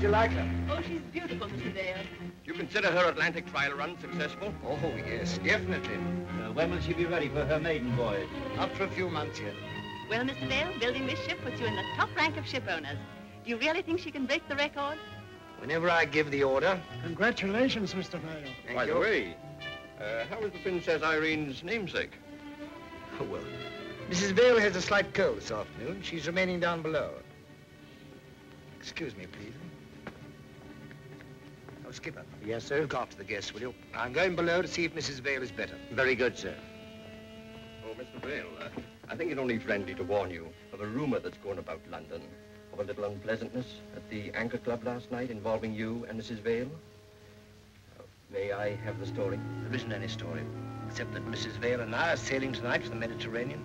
How'd you like her? Oh, she's beautiful, Mr. Dale. Do you consider her Atlantic trial run successful? Oh, yes, definitely. When will she be ready for her maiden voyage? Up for a few months yet. Well, Mr. Dale, building this ship puts you in the top rank of ship owners. Do you really think she can break the record? Whenever I give the order. Congratulations, Mr. Vale. By the way, how is the Princess Irene's namesake? Oh, well, Mrs. Vale has a slight cold this afternoon. She's remaining down below. Excuse me, please. Oh, Skipper. Yes, sir? Look after the guests, will you? I'm going below to see if Mrs. Vale is better. Very good, sir. Oh, Mr. Vale, I think it only friendly to warn you of a rumor that's going about London, of a little unpleasantness at the Anchor Club last night involving you and Mrs. Vale. May I have the story? There isn't any story, except that Mrs. Vale and I are sailing tonight for the Mediterranean.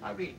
Irene.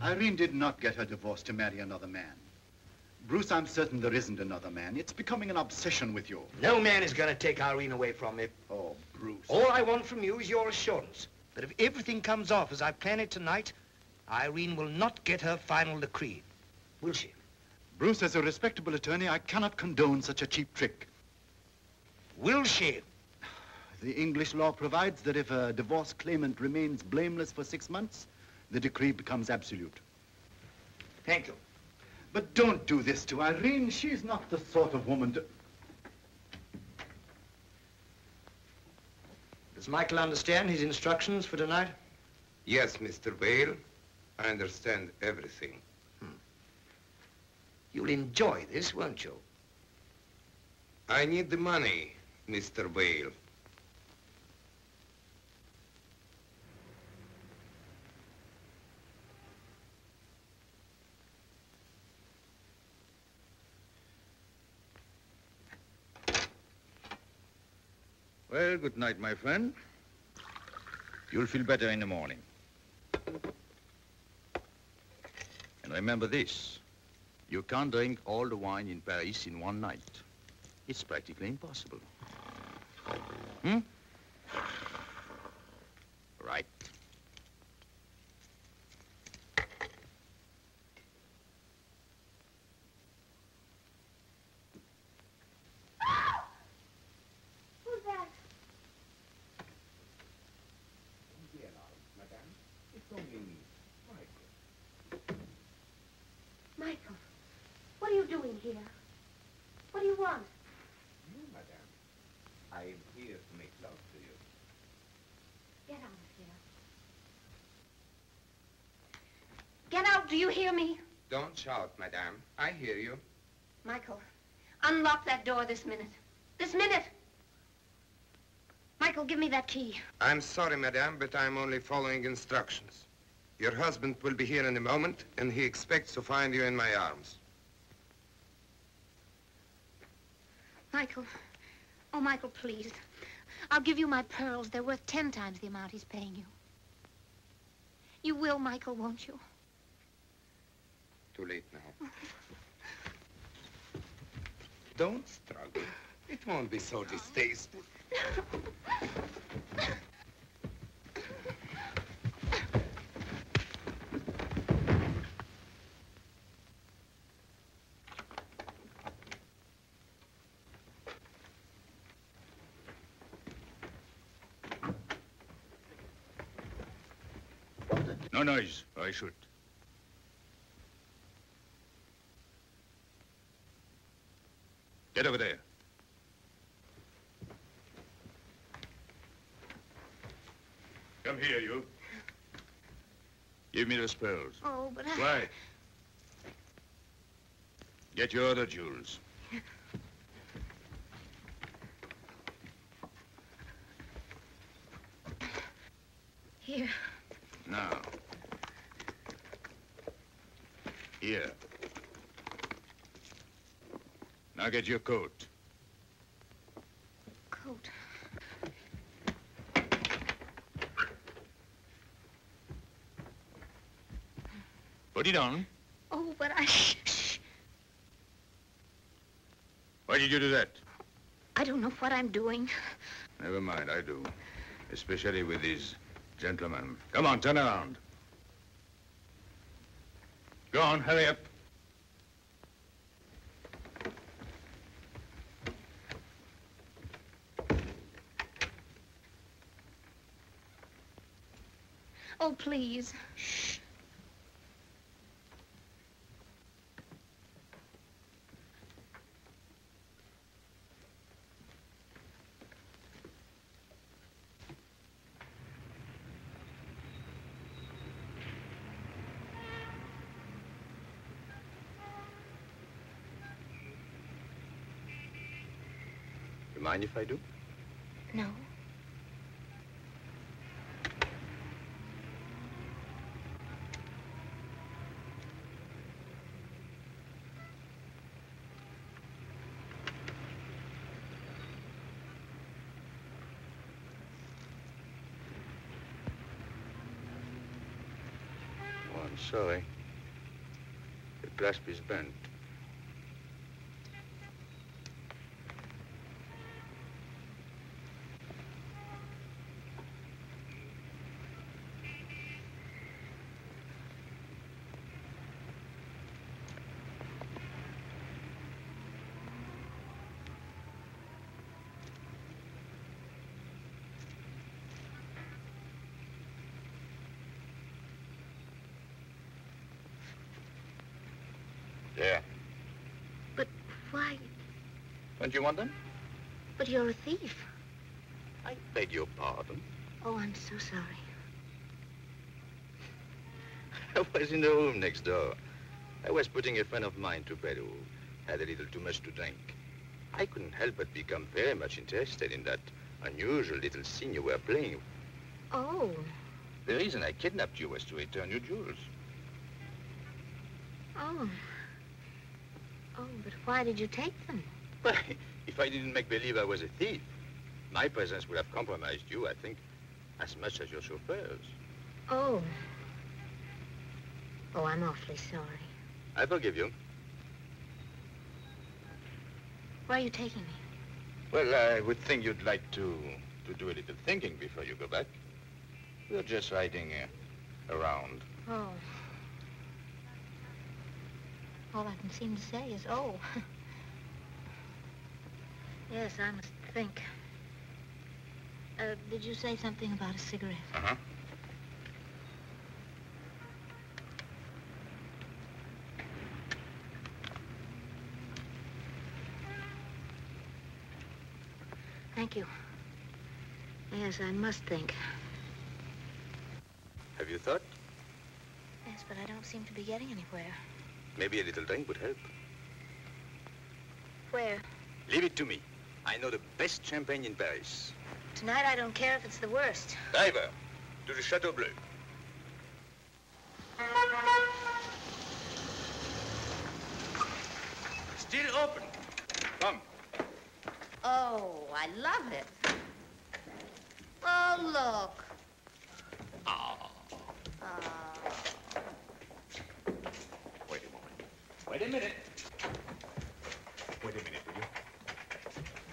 Irene did not get her divorce to marry another man. Bruce, I'm certain there isn't another man. It's becoming an obsession with you. No man is going to take Irene away from me. Oh, Bruce. All I want from you is your assurance that if everything comes off as I plan it tonight, Irene will not get her final decree. Will she? Bruce, as a respectable attorney, I cannot condone such a cheap trick. Will she? The English law provides that if a divorce claimant remains blameless for 6 months, the decree becomes absolute. Thank you. But don't do this to Irene. She's not the sort of woman to... Does Michael understand his instructions for tonight? Yes, Mr. Vale. I understand everything. You'll enjoy this, won't you? I need the money, Mr. Vale. Well, good night, my friend. You'll feel better in the morning. And remember this, you can't drink all the wine in Paris in one night. It's practically impossible. Right. Michael, what are you doing here? What do you want? You, madame. I am here to make love to you. Get out of here. Get out, do you hear me? Don't shout, madame. I hear you. Michael, unlock that door this minute. This minute! Michael, give me that key. I'm sorry, madame, but I'm only following instructions. Your husband will be here in a moment, and he expects to find you in my arms. Michael. Oh, Michael, please. I'll give you my pearls. They're worth 10 times the amount he's paying you. You will, Michael, won't you? Too late now. Don't struggle. It won't be so distasteful. No noise, or I shoot. Get over there. Come here, you. Give me those pearls. Oh, but I... Why? Get your other jewels. Here. Now. Here. Now get your coat. Coat. Put it on. Oh, but I... Shh. Why did you do that? I don't know what I'm doing. Never mind, I do. Especially with these gentlemen. Come on, turn around. Go on, hurry up. Oh, please. Shh. You mind if I do? No. Oh, I'm sorry. The clasp is bent. There. But why? Don't you want them? But you're a thief. I beg your pardon. Oh, I'm so sorry. I was in the room next door. I was putting a friend of mine to bed who had a little too much to drink. I couldn't help but become very much interested in that unusual little scene you were playing. Oh. The reason I kidnapped you was to return your jewels. Oh. Oh, but why did you take them? Why, if I didn't make believe I was a thief, my presence would have compromised you, I think, as much as your chauffeur's. Oh. Oh, I'm awfully sorry. I forgive you. Where are you taking me? Well, I would think you'd like to do a little thinking before you go back. We're just riding around. Oh. All I can seem to say is, oh. Yes, I must think. Did you say something about a cigarette? Uh-huh. Thank you. Yes, I must think. Have you thought? Yes, but I don't seem to be getting anywhere. Maybe a little drink would help. Where? Leave it to me. I know the best champagne in Paris. Tonight I don't care if it's the worst. Driver, to the Chateau Bleu. Still open. Come. Oh, I love it. Oh, look. Oh. Wait a moment. Wait a minute. Wait a minute, will you?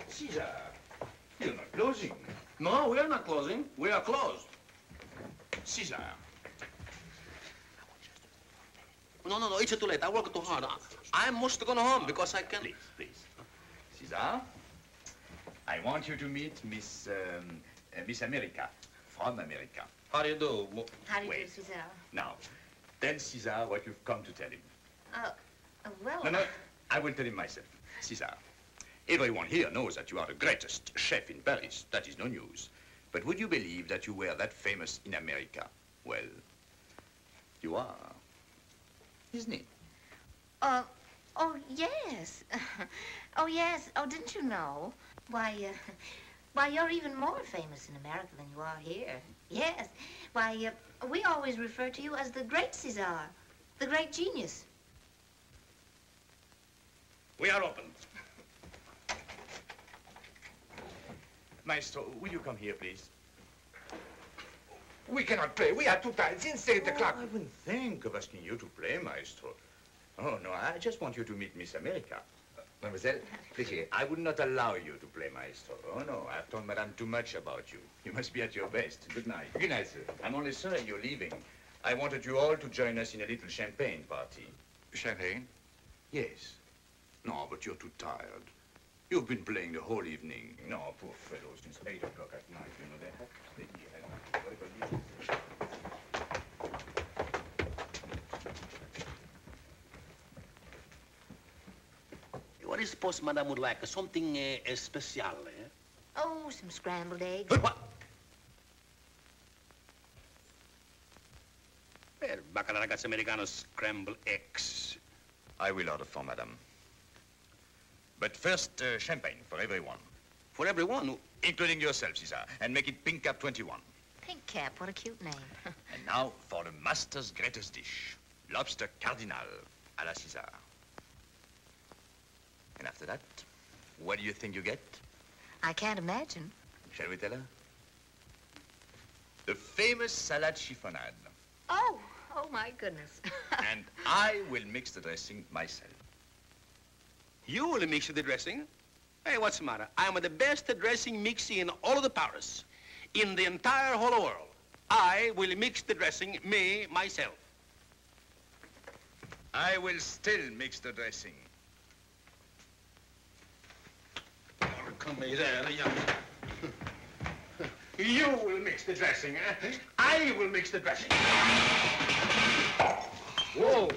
Caesar, you're not closing. No, we are not closing. We are closed. Caesar. No, it's too late. I work too hard. I must go home because I can... Please. Caesar, I want you to meet Miss America. from America. How do you do? How do you do, Wait. Cesar? Now, tell Cesar what you've come to tell him. Well... No, I will tell him myself. Cesar, everyone here knows that you are the greatest chef in Paris. That is no news. But would you believe that you were that famous in America? Well, you are. Isn't it? Oh, yes. Oh, yes. Oh, didn't you know? Why, you're even more famous in America than you are here. Yes. Why, we always refer to you as the great Cesar, the great genius. We are open. Maestro, will you come here, please? We cannot play. We are too tired. Since 8 o'clock. I wouldn't think of asking you to play, Maestro. Oh, no, I just want you to meet Miss America. Mademoiselle, please. I would not allow you to play, Maestro. Oh, no, I've told Madame too much about you. You must be at your best. Good night. Good night, sir. I'm only sorry you're leaving. I wanted you all to join us in a little champagne party. Champagne? Yes. No, but you're too tired. You've been playing the whole evening. No, poor fellow, since 8 o'clock at night, you know, they have to stay here. What is suppose Madame would like? Something special, eh? Oh, some scrambled eggs. What? Bacca la ragazza americana scrambled eggs. I will order for Madame. But first, champagne for everyone. For everyone? Including yourself, Cesar. And make it Pink Cap 21. Pink Cap, what a cute name. And now for the master's greatest dish. Lobster cardinal à la Cesar. And after that, what do you think you get? I can't imagine. Shall we tell her? The famous salad chiffonade. Oh, my goodness. And I will mix the dressing myself. You will mix the dressing? Hey, what's the matter? I am the best dressing mixer in all of the Paris. In the entire whole world. I will mix the dressing, me, myself. I will still mix the dressing. Come here, You will mix the dressing, eh? I will mix the dressing. Whoa,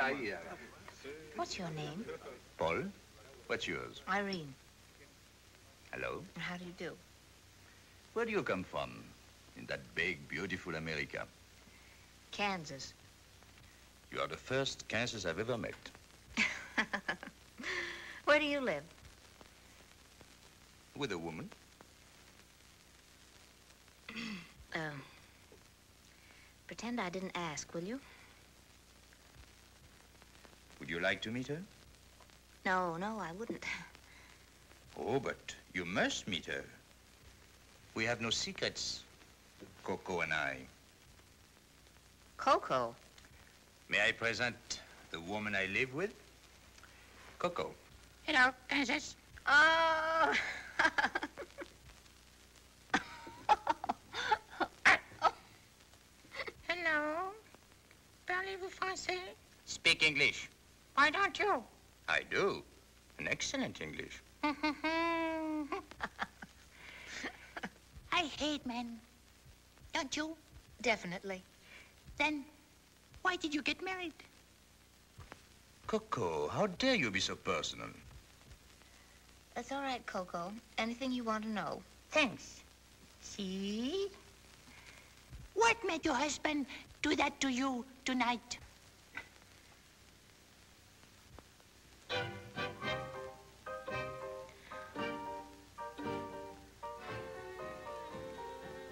ahí. What's your name? Paul, what's yours? Irene. Hello. How do you do? Where do you come from in that big, beautiful America? Kansas. You are the first Kansas I've ever met. Where do you live? With a woman. Pretend I didn't ask, will you? Would you like to meet her? No, I wouldn't. Oh, but you must meet her. We have no secrets, Coco and I. Coco? May I present the woman I live with? Coco. Hello, Kansas. Oh! Hello. Parlez-vous français? Speak English. Why don't you? I do. An excellent English. I hate men. Don't you? Definitely. Then, why did you get married? Coco, how dare you be so personal? That's all right, Coco. Anything you want to know. Thanks. See? What made your husband do that to you tonight?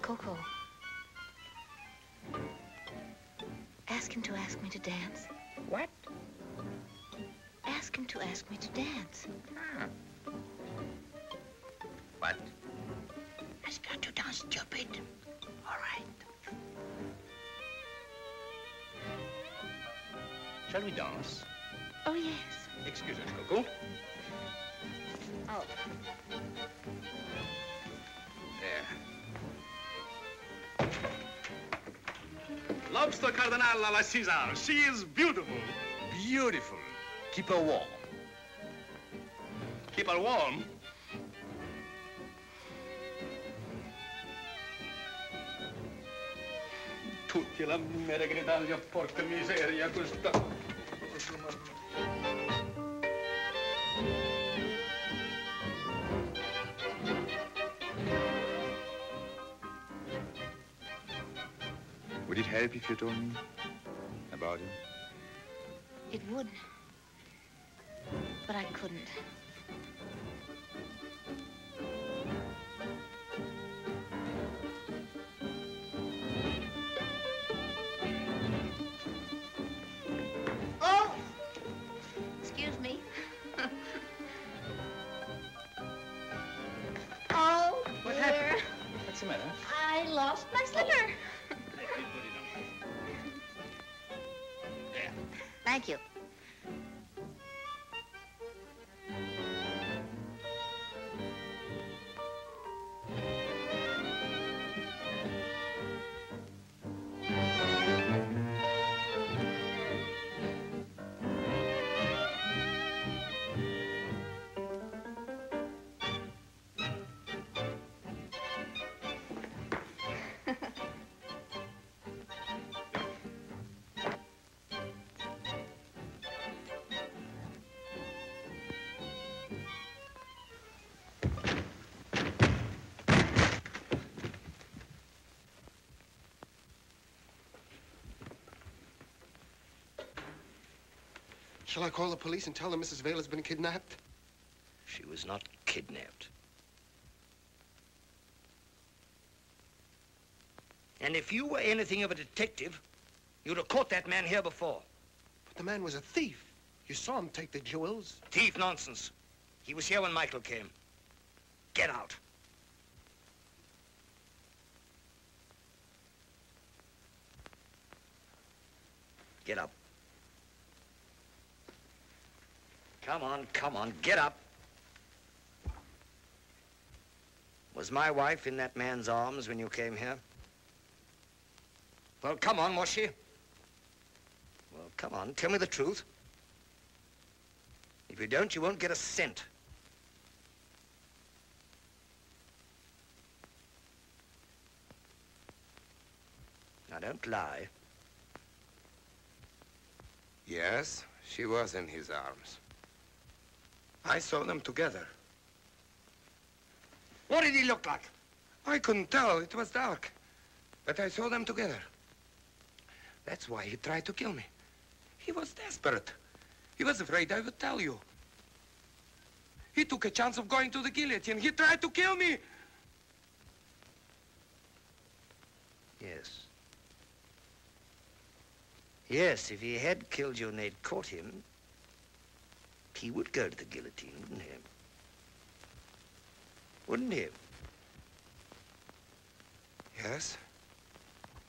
Coco. Ask him to ask me to dance. What? Ask him to ask me to dance. What? Ask her to dance, stupid. All right. Shall we dance? Oh, yes. Excuse us, Coco. Oh. There. Lobster cardinal à la César. She is beautiful. Beautiful. Keep her warm. Keep her warm. tutti la mera gridaglia, porca miseria, questa... Would it help if you told me about him? It would. But I couldn't. Oh! Excuse me. Oh, What dear. happened? What's the matter? I lost my slipper. Thank you. Shall I call the police and tell them Mrs. Vale has been kidnapped? She was not kidnapped. And if you were anything of a detective, you'd have caught that man here before. But the man was a thief. You saw him take the jewels. Thief nonsense. He was here when Michael came. Get out. Get up. Come on, get up. Was my wife in that man's arms when you came here? Well, come on, was she? Well, come on, tell me the truth. If you don't, you won't get a cent. Now, don't lie. Yes, she was in his arms. I saw them together. What did he look like? I couldn't tell. It was dark. But I saw them together. That's why he tried to kill me. He was desperate. He was afraid I would tell you. He took a chance of going to the guillotine. He tried to kill me. Yes. Yes, if he had killed you and they'd caught him, he would go to the guillotine, wouldn't he? Wouldn't he? Yes.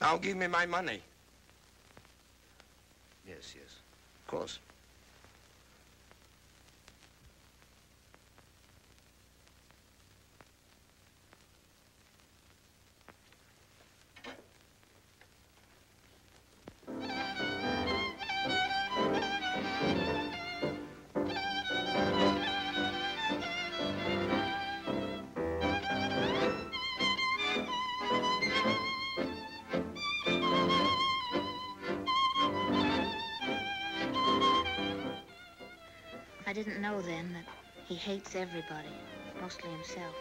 Now give me my money. Yes, of course. I didn't know then that he hates everybody, mostly himself.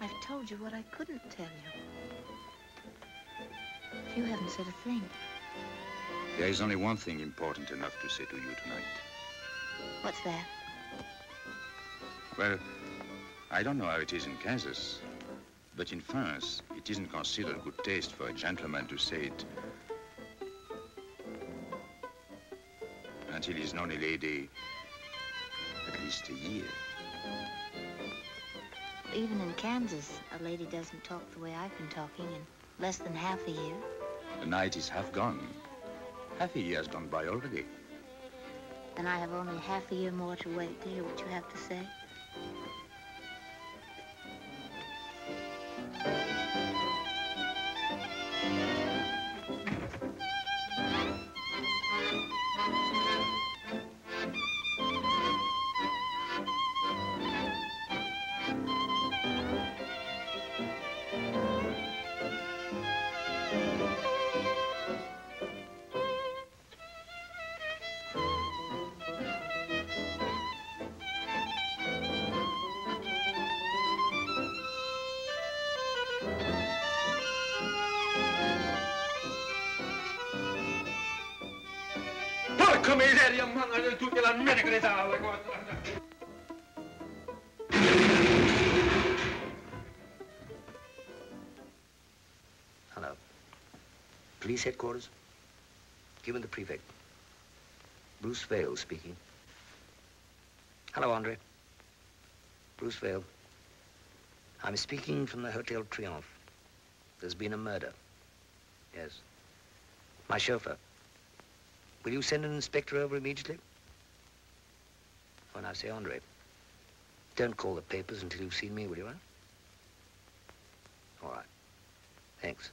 I've told you what I couldn't tell you. You haven't said a thing. There is only one thing important enough to say to you tonight. What's that? Well, I don't know how it is in Kansas, but in France, it isn't considered good taste for a gentleman to say it until he's known a lady at least a year. Even in Kansas, a lady doesn't talk the way I've been talking in less than half a year. The night is half gone. Half a year has gone by already. Then I have only half a year more to wait to hear what you have to say. Porca miseria, man, tutti la mia decretale. Hello. Police headquarters? Given the prefect. Bruce Vale speaking. Hello, Andre. Bruce Vale. I'm speaking from the Hotel Triomphe. There's been a murder. Yes. My chauffeur. Will you send an inspector over immediately? Oh, now, say, Andre, don't call the papers until you've seen me, will you, huh? All right. Thanks.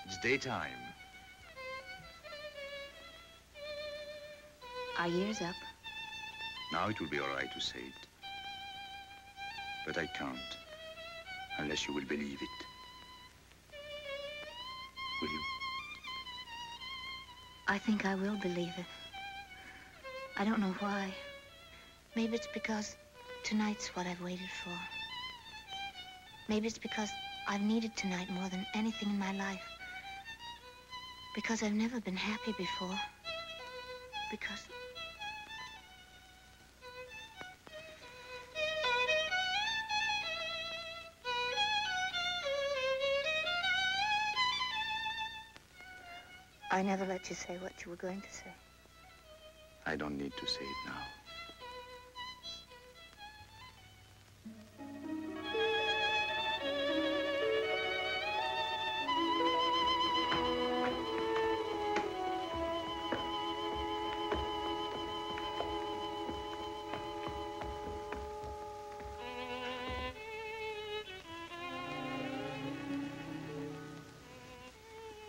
It's daytime. Our year's up. Now it will be all right to say it. But I can't, unless you will believe it. Will you? I think I will believe it. I don't know why. Maybe it's because tonight's what I've waited for. Maybe it's because I've needed tonight more than anything in my life. Because I've never been happy before. Because... I never let you say what you were going to say. I don't need to say it now.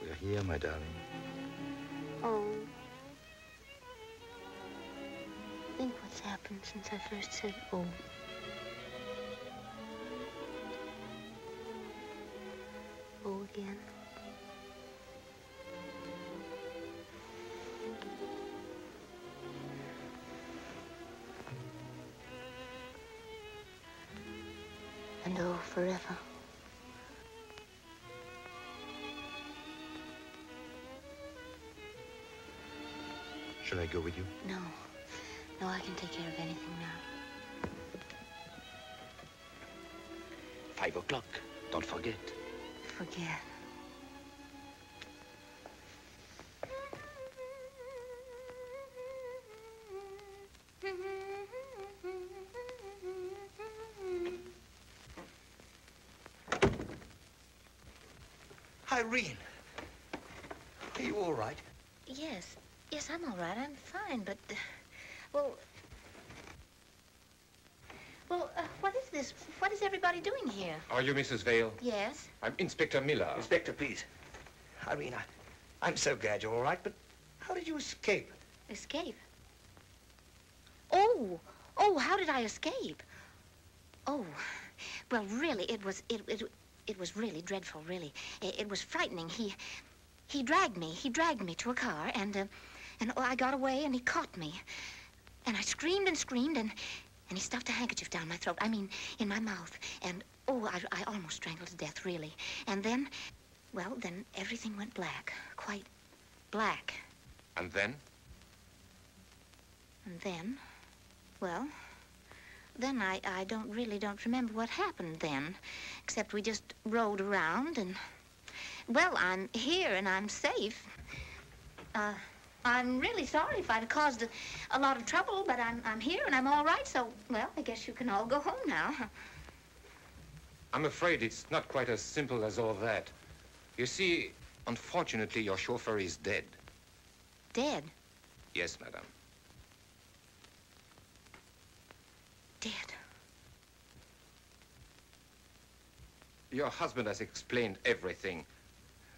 We're here, my darling. Oh. Think what's happened since I first said, oh. Oh, again. And oh, forever. Shall I go with you? No. No, I can take care of anything now. 5 o'clock. Don't forget. Forget. Irene, are you all right? Yes. Yes, I'm all right. I'm fine, but... well, what is this? What is everybody doing here? Are you Mrs. Vale? Yes. I'm Inspector Miller. Inspector, please. Irene, I'm so glad you're all right, but how did you escape? Escape? Oh, how did I escape? Oh, well, really, it was really dreadful, really. It was frightening. He dragged me to a car, and I got away, and he caught me. And I screamed and screamed, and he stuffed a handkerchief down my throat. I mean, in my mouth. And, oh, I almost strangled to death, really. And then, well, then everything went black. Quite black. And then? And then, well, then I don't remember what happened then. Except we just rode around, and, well, I'm here, and I'm safe. I'm really sorry if I'd caused a lot of trouble, but I'm here and I'm all right, so, well, I guess you can all go home now. I'm afraid it's not quite as simple as all that. You see, unfortunately, your chauffeur is dead. Dead? Yes, madam. Dead? Your husband has explained everything.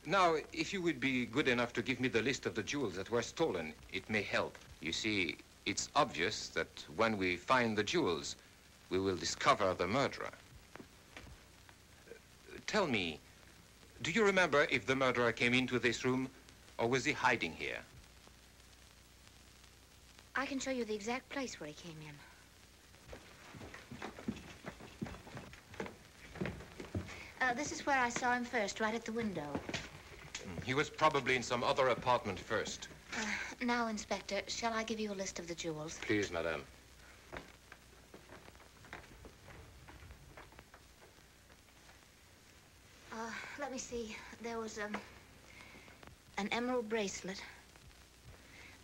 Now, if you would be good enough to give me the list of the jewels that were stolen, it may help. You see, it's obvious that when we find the jewels, we will discover the murderer. Tell me, do you remember if the murderer came into this room Or was he hiding here? I can show you the exact place where he came in. This is where I saw him first, right at the window. He was probably in some other apartment first. Now, Inspector, shall I give you a list of the jewels? Please, madame. Let me see. There was an emerald bracelet,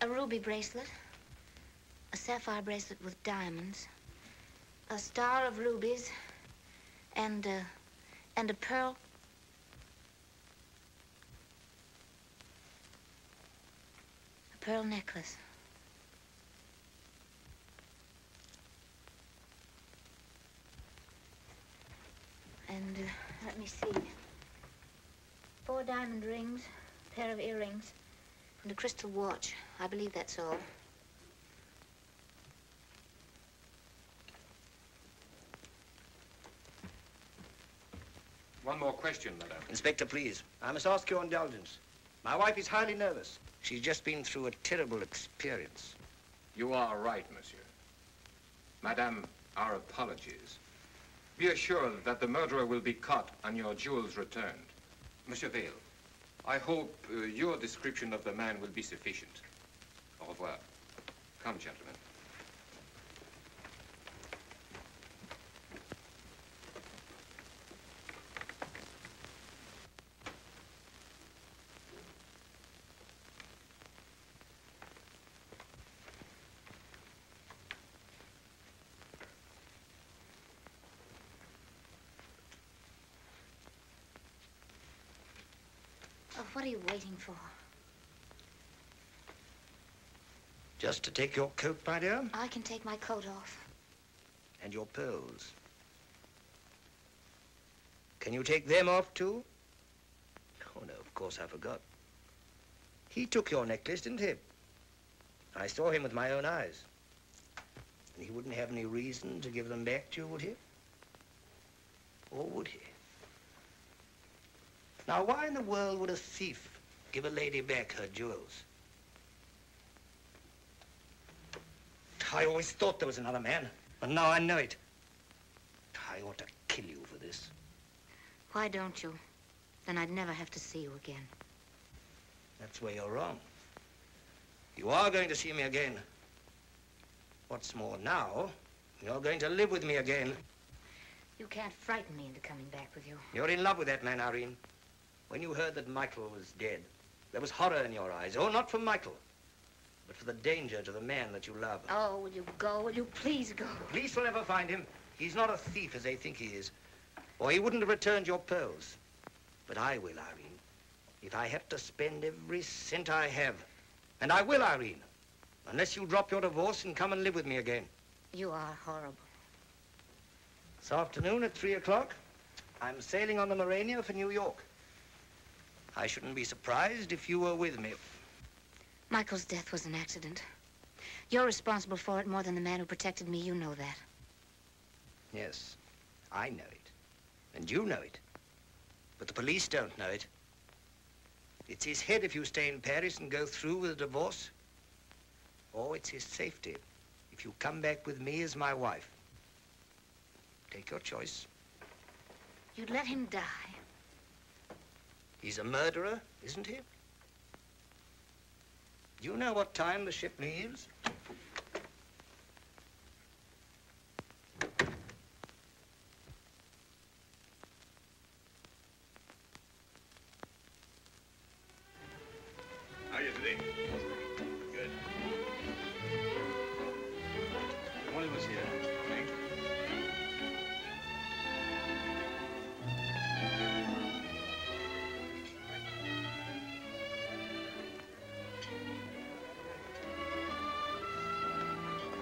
a ruby bracelet, a sapphire bracelet with diamonds, a star of rubies, and a pearl. A pearl necklace. And let me see. 4 diamond rings, a pair of earrings, and a crystal watch. I believe that's all. One more question, madame. Inspector, please. I must ask your indulgence. My wife is highly nervous. She's just been through a terrible experience. You are right, monsieur. Madame, our apologies. Be assured that the murderer will be caught and your jewels returned. Monsieur Vale, I hope your description of the man will be sufficient. Au revoir. Come, gentlemen. Oh, what are you waiting for? Just to take your coat, my dear? I can take my coat off. And your pearls. Can you take them off, too? Oh, no, of course I forgot. He took your necklace, didn't he? I saw him with my own eyes. And he wouldn't have any reason to give them back to you, would he? Or would he? Now, why in the world would a thief give a lady back her jewels? I always thought there was another man, and now I know it. I ought to kill you for this. Why don't you? Then I'd never have to see you again. That's where you're wrong. You are going to see me again. What's more, now, you're going to live with me again. You can't frighten me into coming back with you. You're in love with that man, Irene. When you heard that Michael was dead, there was horror in your eyes. Oh, not for Michael, but for the danger to the man that you love. Oh, will you go? Will you please go? The police will never find him. He's not a thief as they think he is. Or he wouldn't have returned your pearls. But I will, Irene. If I have to spend every cent I have. And I will, Irene. Unless you drop your divorce and come and live with me again. You are horrible. This afternoon at 3 o'clock, I'm sailing on the Morania for New York. I shouldn't be surprised if you were with me. Michael's death was an accident. You're responsible for it more than the man who protected me. You know that. Yes, I know it. And you know it. But the police don't know it. It's his head if you stay in Paris and go through with a divorce. Or it's his safety if you come back with me as my wife. Take your choice. You'd let him die. He's a murderer, isn't he? Do you know what time the ship leaves? How are you today? Good. Morning, monsieur. Morning.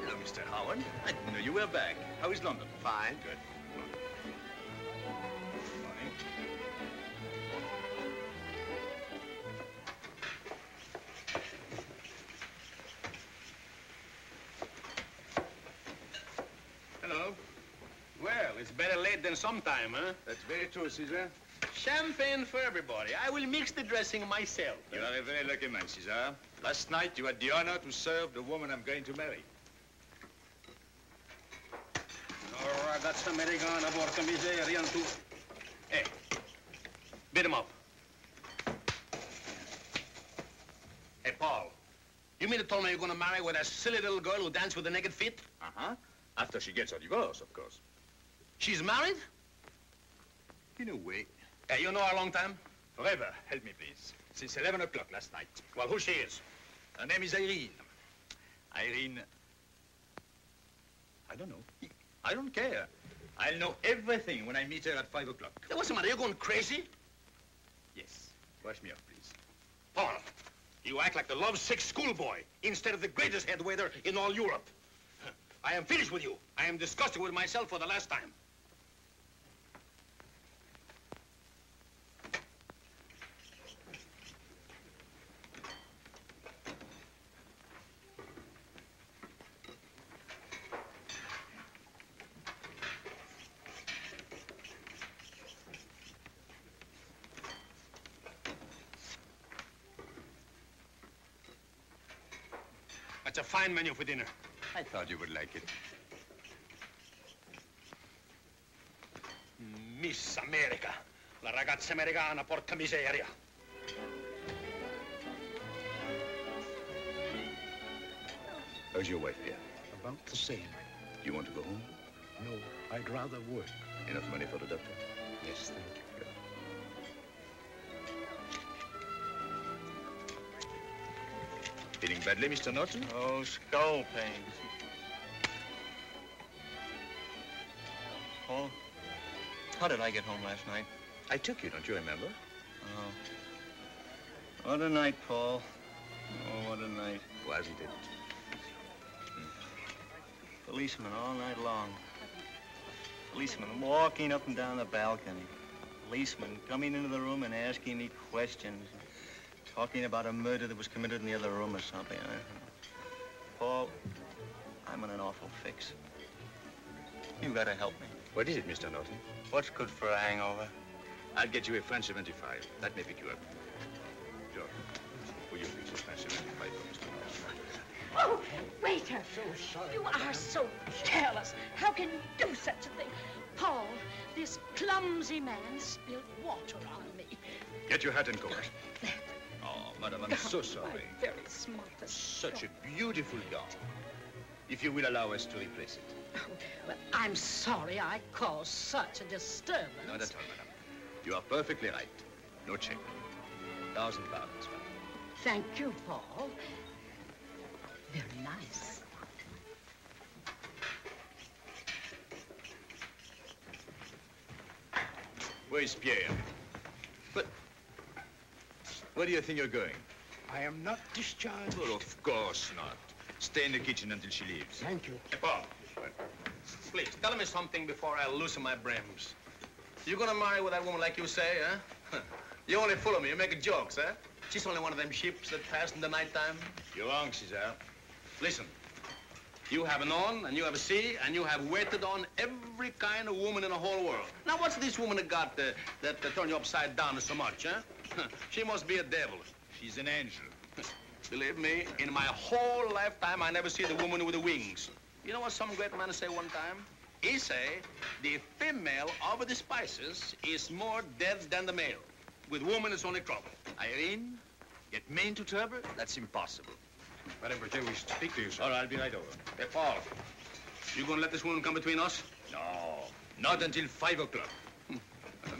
Hello, Mr. Howard. I didn't know you were back. How is London? Fine. Good. Morning. Hello. Well, it's better late than sometime, huh? That's very true, Caesar. champagne for everybody. I will mix the dressing myself. You are a very lucky man, Cesar. Last night, you had the honor to serve the woman I'm going to marry. Ragazza americana, porca miseria, tu. Hey, beat him up. Hey, Paul, you mean to tell me you're going to marry with a silly little girl who dances with the naked feet? Uh-huh. After she gets her divorce, of course. She's married? In a way. Hey, you know her a long time? Forever. Help me, please. Since 11 o'clock last night. Well, who she is? Her name is Irene. Irene... I don't know. I don't care. I'll know everything when I meet her at 5 o'clock. Hey, what's the matter? You're going crazy? Yes. Wash me off, please. Paul, you act like the lovesick schoolboy instead of the greatest head waiter in all Europe. I am finished with you. I am disgusted with myself for the last time. That's a fine menu for dinner. I thought you would like it. Miss America. La ragazza americana, porca miseria. How's your wife here? About the same. You want to go home? No, I'd rather work. Enough money for the doctor? Yes, thank you. Feeling badly, Mr. Norton? Oh, skull pains. Paul, how did I get home last night? I took you, don't you remember? Oh. What a night, Paul. Oh, what a night. Wasn't it? Policemen all night long. Policemen walking up and down the balcony. Policemen coming into the room and asking me questions. Talking about a murder that was committed in the other room or something. Paul, I'm in an awful fix. You gotta help me. What is it, Mr. Norton? What's good for a hangover? I'll get you a French 75. That may pick you up. George, will you fix a French 75 for Mr. Norton? Oh, waiter! You are so careless. How can you do such a thing? Paul, this clumsy man spilled water on me. Get your hat and coat. Oh, madam, I'm so sorry. I'm very smart. Such a beautiful gown. If you will allow us to replace it. Oh, well, I'm sorry I caused such a disturbance. Not at all, madam. You are perfectly right. No check. £1,000, madam. Thank you, Paul. Very nice. Where's Pierre? But where do you think you're going? I am not discharged. Well, of course not. Stay in the kitchen until she leaves. Thank you. Hey, Paul, please, tell me something before I loosen my brims. You gonna marry with that woman like you say, huh? You only fool me, you make jokes, huh? She's only one of them ships that pass in the nighttime. You're wrong, Cesar. Listen, you have known, and you have seen, and you have waited on every kind of woman in the whole world. Now, what's this woman that got that turned you upside down so much, huh? She must be a devil. She's an angel. Believe me, in my whole lifetime, I never see the woman with the wings. You know what some great man say one time? He say, the female of the spices is more dead than the male. With woman, it's only trouble. Irene, get me into trouble? That's impossible. Madame Borzage, we should speak to you, sir. All right, I'll be right over. Hey, Paul, you gonna let this woman come between us? No, not until 5 o'clock. An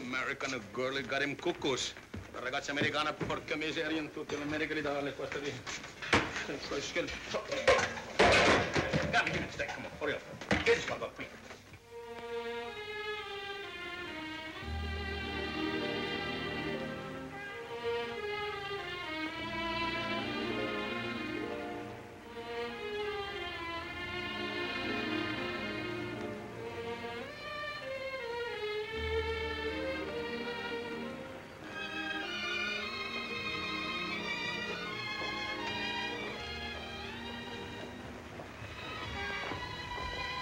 American girl got him cuckoos. La ragazza americana, porca miseria, in tutte le Americhe d'Italia, questa lì. Damn, give me the steak, come on, hurry up. Get this one up, quick.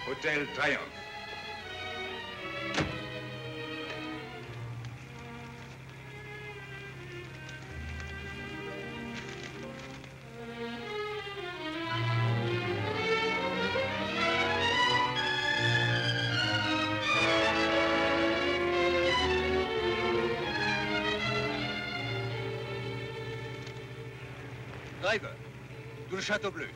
Hotel Triumph. Driver, to the Chateau Bleu.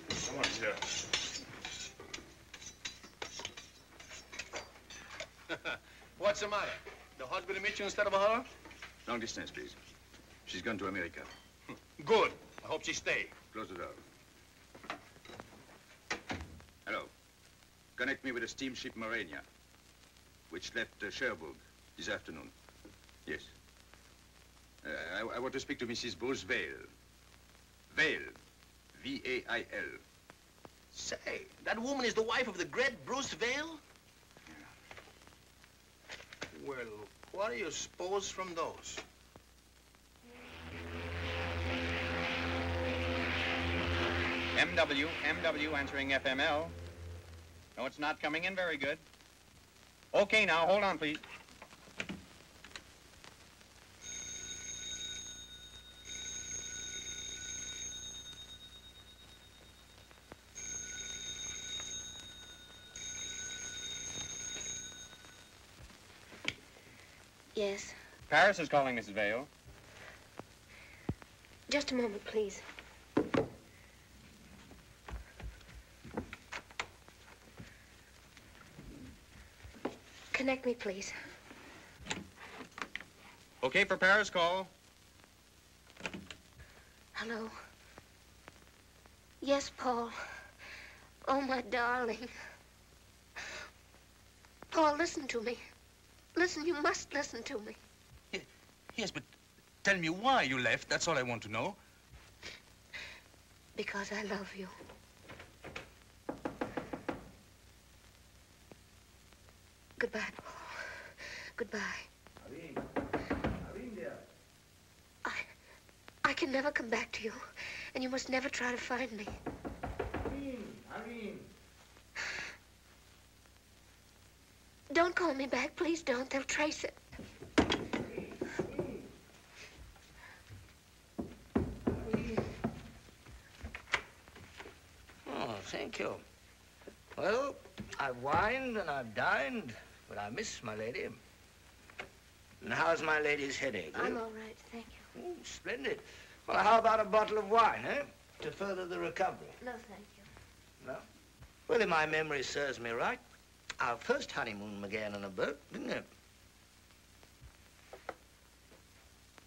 Come on, sir. What's the matter? The husband meet you instead of her? Long distance, please. She's gone to America. Good. I hope she stay. Close the door. Hello. Connect me with a steamship Morania, which left Cherbourg this afternoon. Yes. I want to speak to Mrs. Bruce Vail. Vail. V-A-I-L. Say, that woman is the wife of the great Bruce Vail? Well, what do you suppose from those? MW answering FML. No, it's not coming in very good. Okay, now, hold on, please. Yes. Paris is calling, Mrs. Vail. Just a moment, please. Connect me, please. Okay for Paris call. Hello. Yes, Paul. Oh, my darling. Paul, listen to me. Listen, you must listen to me. Yes, but tell me why you left. That's all I want to know. Because I love you. Goodbye, Paul. Goodbye. Irene. Irene, dear. I can never come back to you, and you must never try to find me. Irene. Irene. Don't call me back, please don't. They'll trace it. Oh, thank you. Well, I've wined and I've dined, but I miss my lady. And how's my lady's headache? I'm all right, thank you. Oh, splendid. Well, how about a bottle of wine, eh? To further the recovery. No, thank you. No? Well, if my memory serves me right, our first honeymoon began on a boat, didn't it?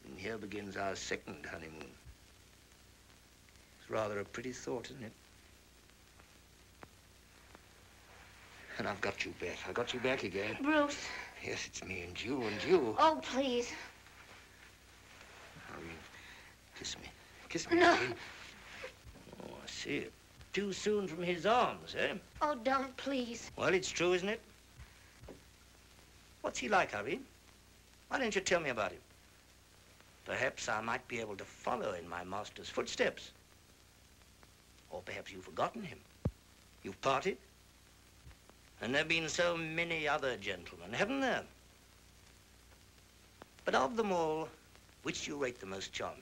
And here begins our second honeymoon. It's rather a pretty thought, isn't it? And I've got you back. I got you back again. Bruce. Yes, it's me and you and you. Oh, please. Irene, kiss me. Kiss me, No. Irene. Oh, I see it. Too soon from his arms, eh? Oh, don't, please. Well, it's true, isn't it? What's he like, Irene? Why don't you tell me about him? Perhaps I might be able to follow in my master's footsteps. Or perhaps you've forgotten him. You've parted. And there have been so many other gentlemen, haven't there? But of them all, which do you rate the most charming?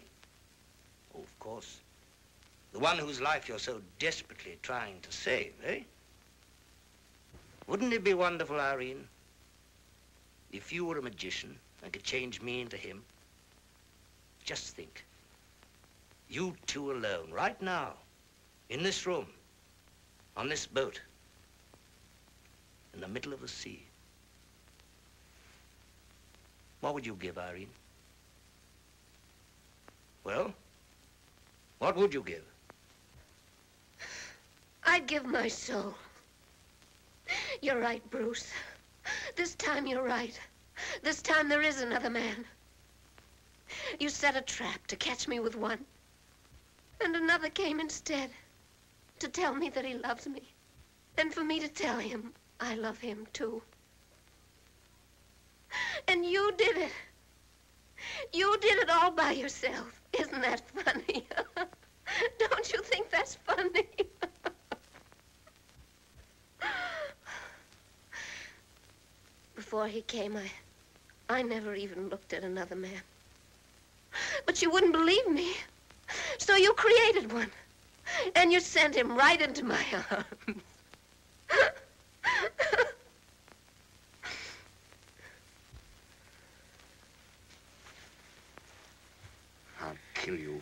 Oh, of course, the one whose life you're so desperately trying to save, eh? Wouldn't it be wonderful, Irene, if you were a magician and could change me into him? Just think, you two alone, right now, in this room, on this boat, in the middle of the sea. What would you give, Irene? Well, what would you give? I'd give my soul. You're right, Bruce. This time you're right. This time there is another man. You set a trap to catch me with one. And another came instead to tell me that he loves me. And for me to tell him I love him too. And you did it. You did it all by yourself. Isn't that funny? Don't you think that's funny? Before he came, I never even looked at another man. But you wouldn't believe me. So you created one. And you sent him right into my arms. I'll kill you.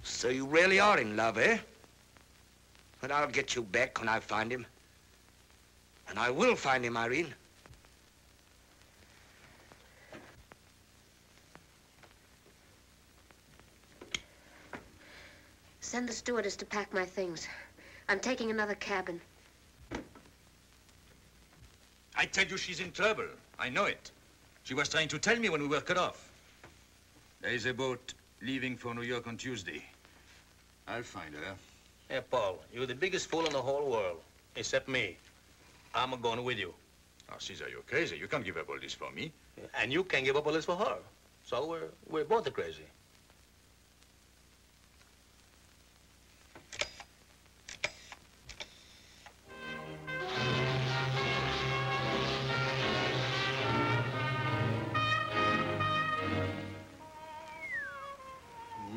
So you really are in love, eh? But I'll get you back when I find him. And I will find him, Irene. Send the stewardess to pack my things. I'm taking another cabin. I tell you she's in trouble. I know it. She was trying to tell me when we were cut off. There is a boat leaving for New York on Tuesday. I'll find her. Hey, Paul, you're the biggest fool in the whole world, except me. I'm going with you. Oh, Caesar, you're crazy. You can't give up all this for me. And you can't give up all this for her. So we're both crazy.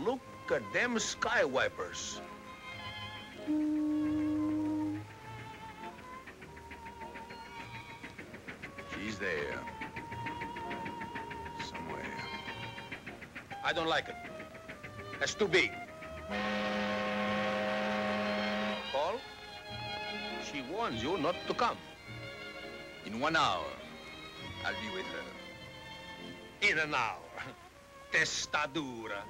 Look at them sky wipers. She's there. Somewhere. I don't like it. That's too big. Paul, she warns you not to come. In 1 hour, I'll be with her. In an hour. Testadura.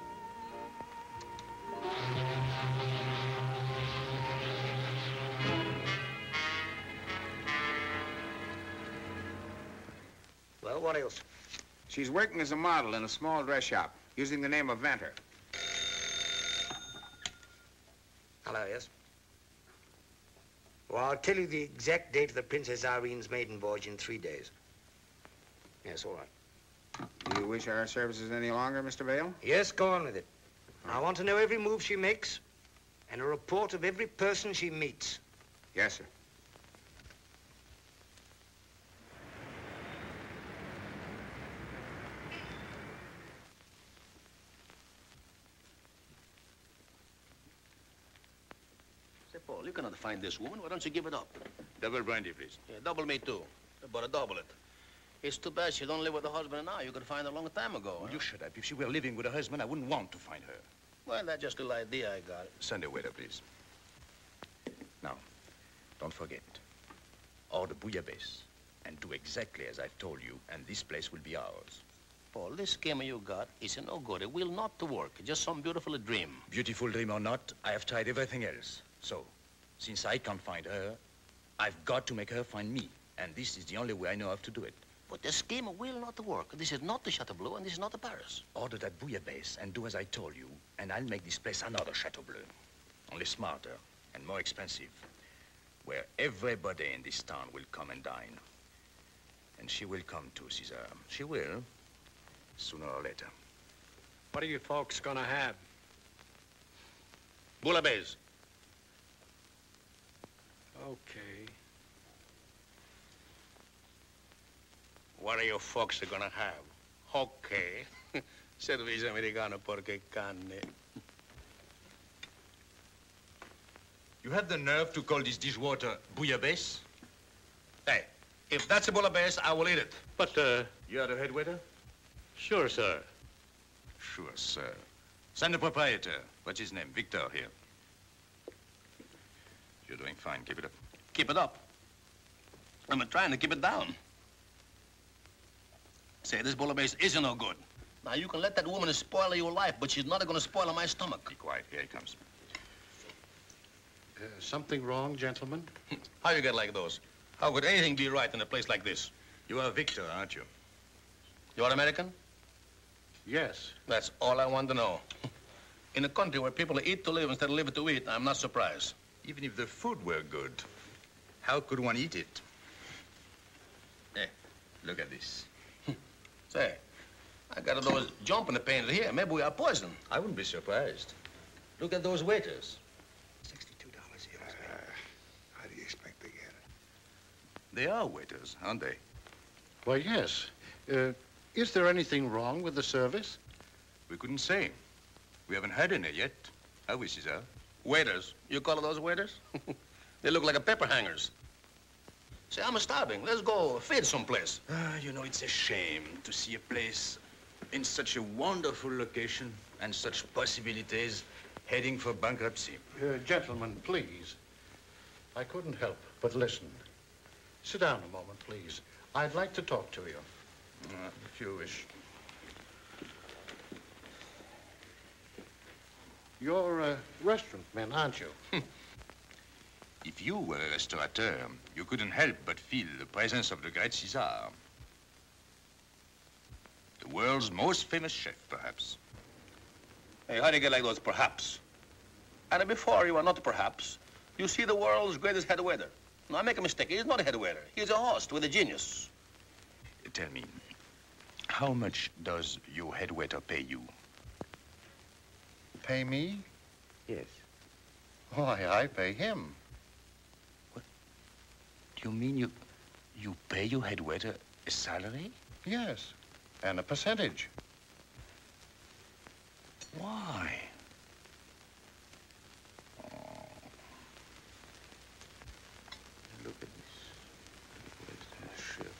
Well, what else? She's working as a model in a small dress shop, using the name of Venter. Hello, yes? Well, I'll tell you the exact date of the Princess Irene's maiden voyage in 3 days. Yes, all right. Do you wish our services any longer, Mr. Vale? Yes, go on with it. I want to know every move she makes and a report of every person she meets. Yes, sir. Say, Paul, you cannot find this woman. Why don't you give it up? Double brandy, please. Yeah, double me, too. But double it. It's too bad she don't live with her husband now. You could find her a long time ago. Will you shut up? If she were living with her husband, I wouldn't want to find her. Well, that's just a little idea I got. Send a waiter, please. Now, don't forget. Order bouillabaisse. And do exactly as I've told you, and this place will be ours. Paul, this scheme you got is no good. It will not work. Just some beautiful dream. Beautiful dream or not, I have tried everything else. So, since I can't find her, I've got to make her find me. And this is the only way I know how to do it. But the scheme will not work. This is not the Chateau Bleu, and this is not the Paris. Order that bouillabaisse and do as I told you, and I'll make this place another Chateau Bleu. Only smarter and more expensive, where everybody in this town will come and dine. And she will come too, Caesar. She will, sooner or later. What are you folks gonna have? Bouillabaisse. Okay. What are you folks gonna have? Okay. Service americano porque canne. You have the nerve to call this dishwater bouillabaisse? Hey, if that's a bouillabaisse, I will eat it. But, you are the head waiter? Sure, sir. Sure, sir. Send the proprietor. What's his name? Victor here. You're doing fine. Keep it up. Keep it up. I'm trying to keep it down. Say, this bouillabaisse isn't no good. Now, you can let that woman spoil your life, but she's not going to spoil my stomach. Be quiet. Here he comes. Something wrong, gentlemen? How you get like those? How could anything be right in a place like this? You are Victor, aren't you? You're American? Yes. That's all I want to know. In a country where people eat to live instead of live to eat, I'm not surprised. Even if the food were good, how could one eat it? Hey, look at this. Say, I got those jumping pains here. Maybe we are poisoned. I wouldn't be surprised. Look at those waiters. $62 here. How do you expect They are waiters, aren't they? Why, yes. Is there anything wrong with the service? We couldn't say. We haven't had any yet, have we, Cesar? Waiters. You call those waiters? They look like a pepper hangers. Say, I'm starving. Let's go feed someplace. You know, it's a shame to see a place in such a wonderful location and such possibilities heading for bankruptcy. Gentlemen, please. I couldn't help but listen. Sit down a moment, please. I'd like to talk to you. If you wish. You're a restaurant man, aren't you? If you were a restaurateur, you couldn't help but feel the presence of the great Cesar. The world's most famous chef, perhaps. Hey, how do you get like those perhaps? And before you are not perhaps, you see the world's greatest head waiter. No, I make a mistake. He's not a head waiter. He's a host with a genius. Tell me, how much does your head waiter pay you? Pay me? Yes. Why, I pay him. What? Do you mean you pay your head waiter a salary? Yes, and a percentage. Why? Look at this. Shit.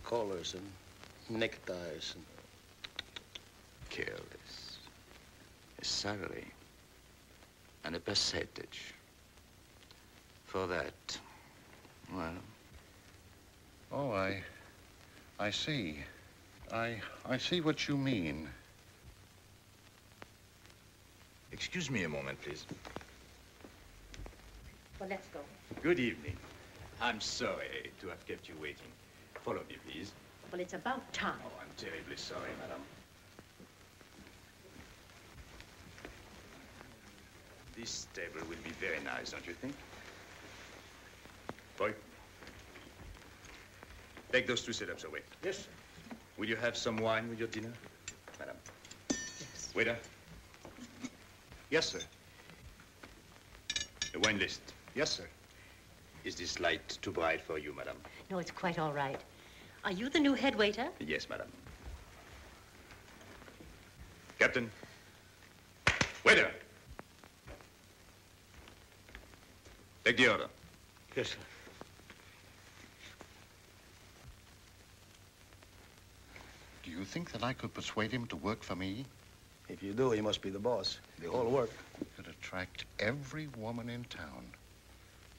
Collars and neckties and... Careless. A salary and a percentage. For that, well... Oh, I see. I see what you mean. Excuse me a moment, please. Well, let's go. Good evening. I'm sorry to have kept you waiting. Follow me, please. Well, it's about time. Oh, I'm terribly sorry, madam. This table will be very nice, don't you think? Boy, take those two setups away. Yes, sir. Will you have some wine with your dinner, madam? Yes. Waiter, Yes, sir. the wine list. Yes, sir. Is this light too bright for you, madam? No, it's quite all right. Are you the new head waiter? Yes, madam. Captain. Waiter. Take the order. Yes, sir. Do you think that I could persuade him to work for me? If you do, he must be the boss. The whole work. Could attract every woman in town.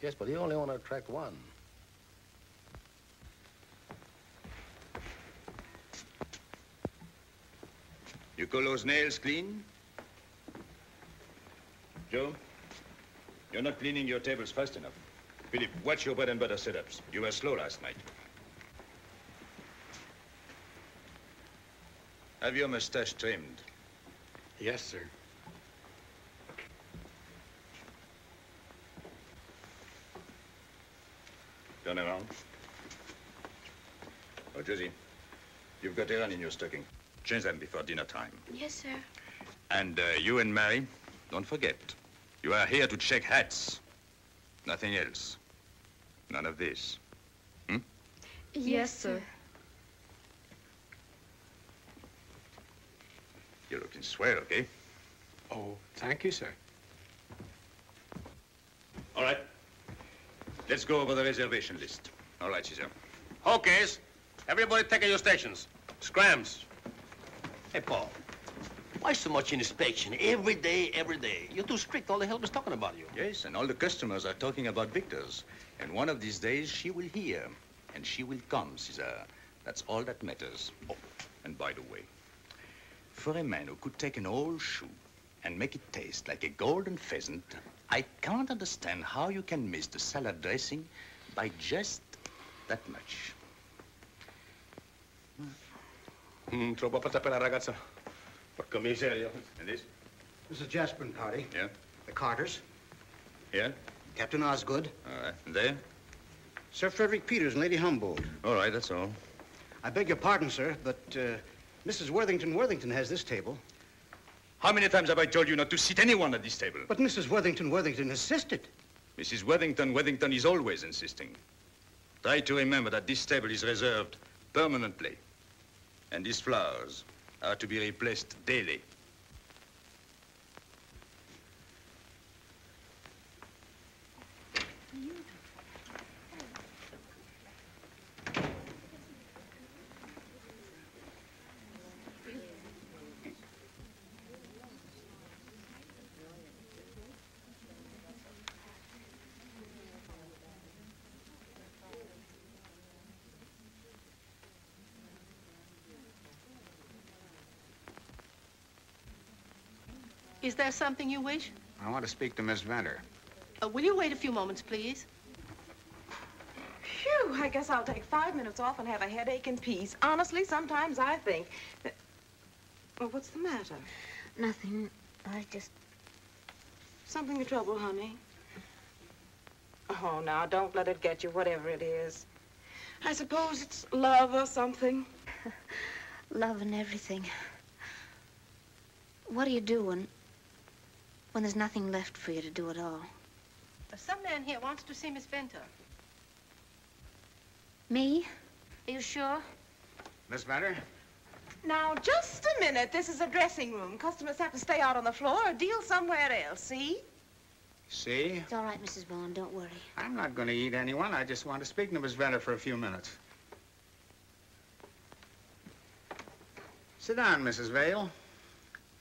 Yes, but he only want to attract one. You call those nails clean? Joe, you're not cleaning your tables fast enough. Philip, watch your bread and butter setups. You were slow last night. Have your mustache trimmed? Yes, sir. Turn around. Oh, Josie, you've got Iran in your stocking. Change them before dinner time. Yes, sir. And you and Mary, don't forget, you are here to check hats. Nothing else. None of this. Hmm? Yes, sir. You're looking swell, okay? Oh, thank you, sir. All right. Let's go over the reservation list. All right, Cesar. Okay, everybody take your stations. Scrams. Hey, Paul, why so much inspection every day, every day? You're too strict. All the help is talking about you. Yes, and all the customers are talking about Victor's. And one of these days, she will hear. And she will come, Cesar. That's all that matters. Oh, and by the way, for a man who could take an old shoe and make it taste like a golden pheasant, I can't understand how you can miss the salad dressing by just that much. Troppo per la ragazza. Porca miseria. And this? This is Jasper and party. Yeah? The Carters. Here? Captain Osgood. All right. And there? Sir Frederick Peters and Lady Humboldt. All right, that's all. I beg your pardon, sir, but Mrs. Worthington has this table. How many times have I told you not to seat anyone at this table? But Mrs. Worthington insisted. Mrs. Worthington is always insisting. Try to remember that this table is reserved permanently, and these flowers are to be replaced daily. Is there something you wish? I want to speak to Miss Venter. Will you wait a few moments, please? Phew, I guess I'll take 5 minutes off and have a headache in peace. Honestly, sometimes I think that... Well, what's the matter? Nothing. I just... Something of trouble, honey? Oh, now, don't let it get you, whatever it is. I suppose it's love or something. Love and everything. What do you do when there's nothing left for you to do at all? Some man here wants to see Miss Venter. Me? Are you sure? Miss Venter? Now, just a minute. This is a dressing room. Customers have to stay out on the floor or deal somewhere else, see? See? It's all right, Mrs. Vaughn. Don't worry. I'm not going to eat anyone. I just want to speak to Miss Venter for a few minutes. Sit down, Mrs. Vale.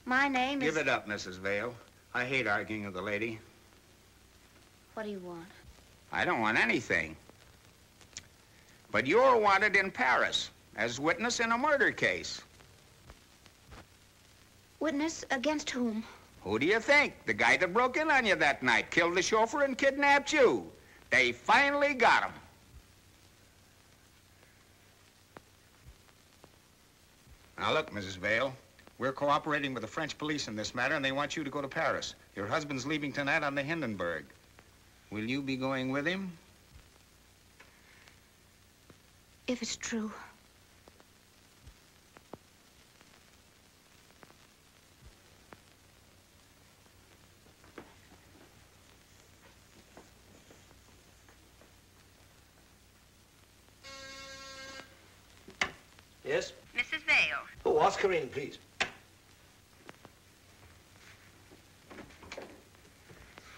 My name is... Give it up, Mrs. Vale. I hate arguing with a lady. What do you want? I don't want anything. But you're wanted in Paris as witness in a murder case. Witness against whom? Who do you think? The guy that broke in on you that night, killed the chauffeur and kidnapped you. They finally got him. Now look, Mrs. Vale. We're cooperating with the French police in this matter, and they want you to go to Paris. Your husband's leaving tonight on the Hindenburg. Will you be going with him? If it's true. Yes? Mrs. Vale. Oh, ask her in, please.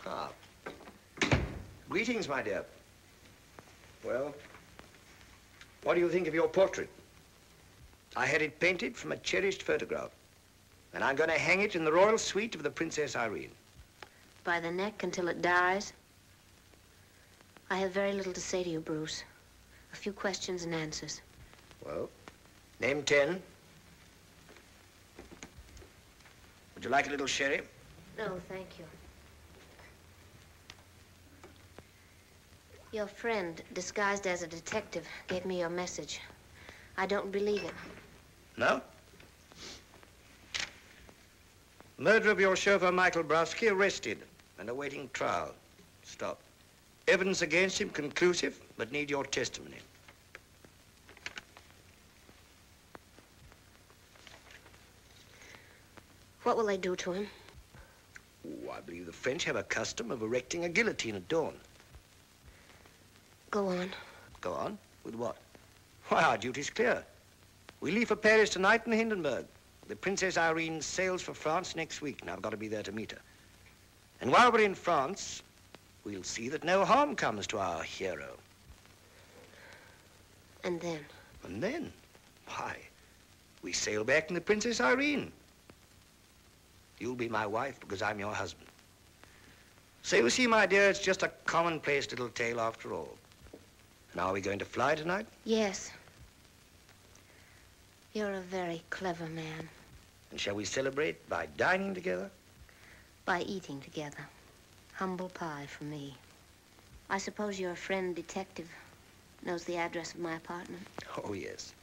Ah. Greetings, my dear. Well, what do you think of your portrait? I had it painted from a cherished photograph. And I'm going to hang it in the royal suite of the Princess Irene. By the neck until it dies? I have very little to say to you, Bruce. A few questions and answers. Well, name 10. Would you like a little sherry? No, thank you. Your friend, disguised as a detective, gave me your message. I don't believe it. No? Murder of your chauffeur, Michael Browski, arrested and awaiting trial. Stop. Evidence against him conclusive, but need your testimony. What will they do to him? Oh, I believe the French have a custom of erecting a guillotine at dawn. Go on. Go on? With what? Why, our duty's clear. We leave for Paris tonight in the Hindenburg. The Princess Irene sails for France next week, and I've got to be there to meet her. And while we're in France, we'll see that no harm comes to our hero. And then? And then? Why, we sail back in the Princess Irene. You'll be my wife because I'm your husband. So you see, my dear, it's just a commonplace little tale after all. And are we going to fly tonight? Yes. You're a very clever man. And shall we celebrate by dining together? By eating together. Humble pie for me. I suppose your friend detective knows the address of my apartment? Oh, yes.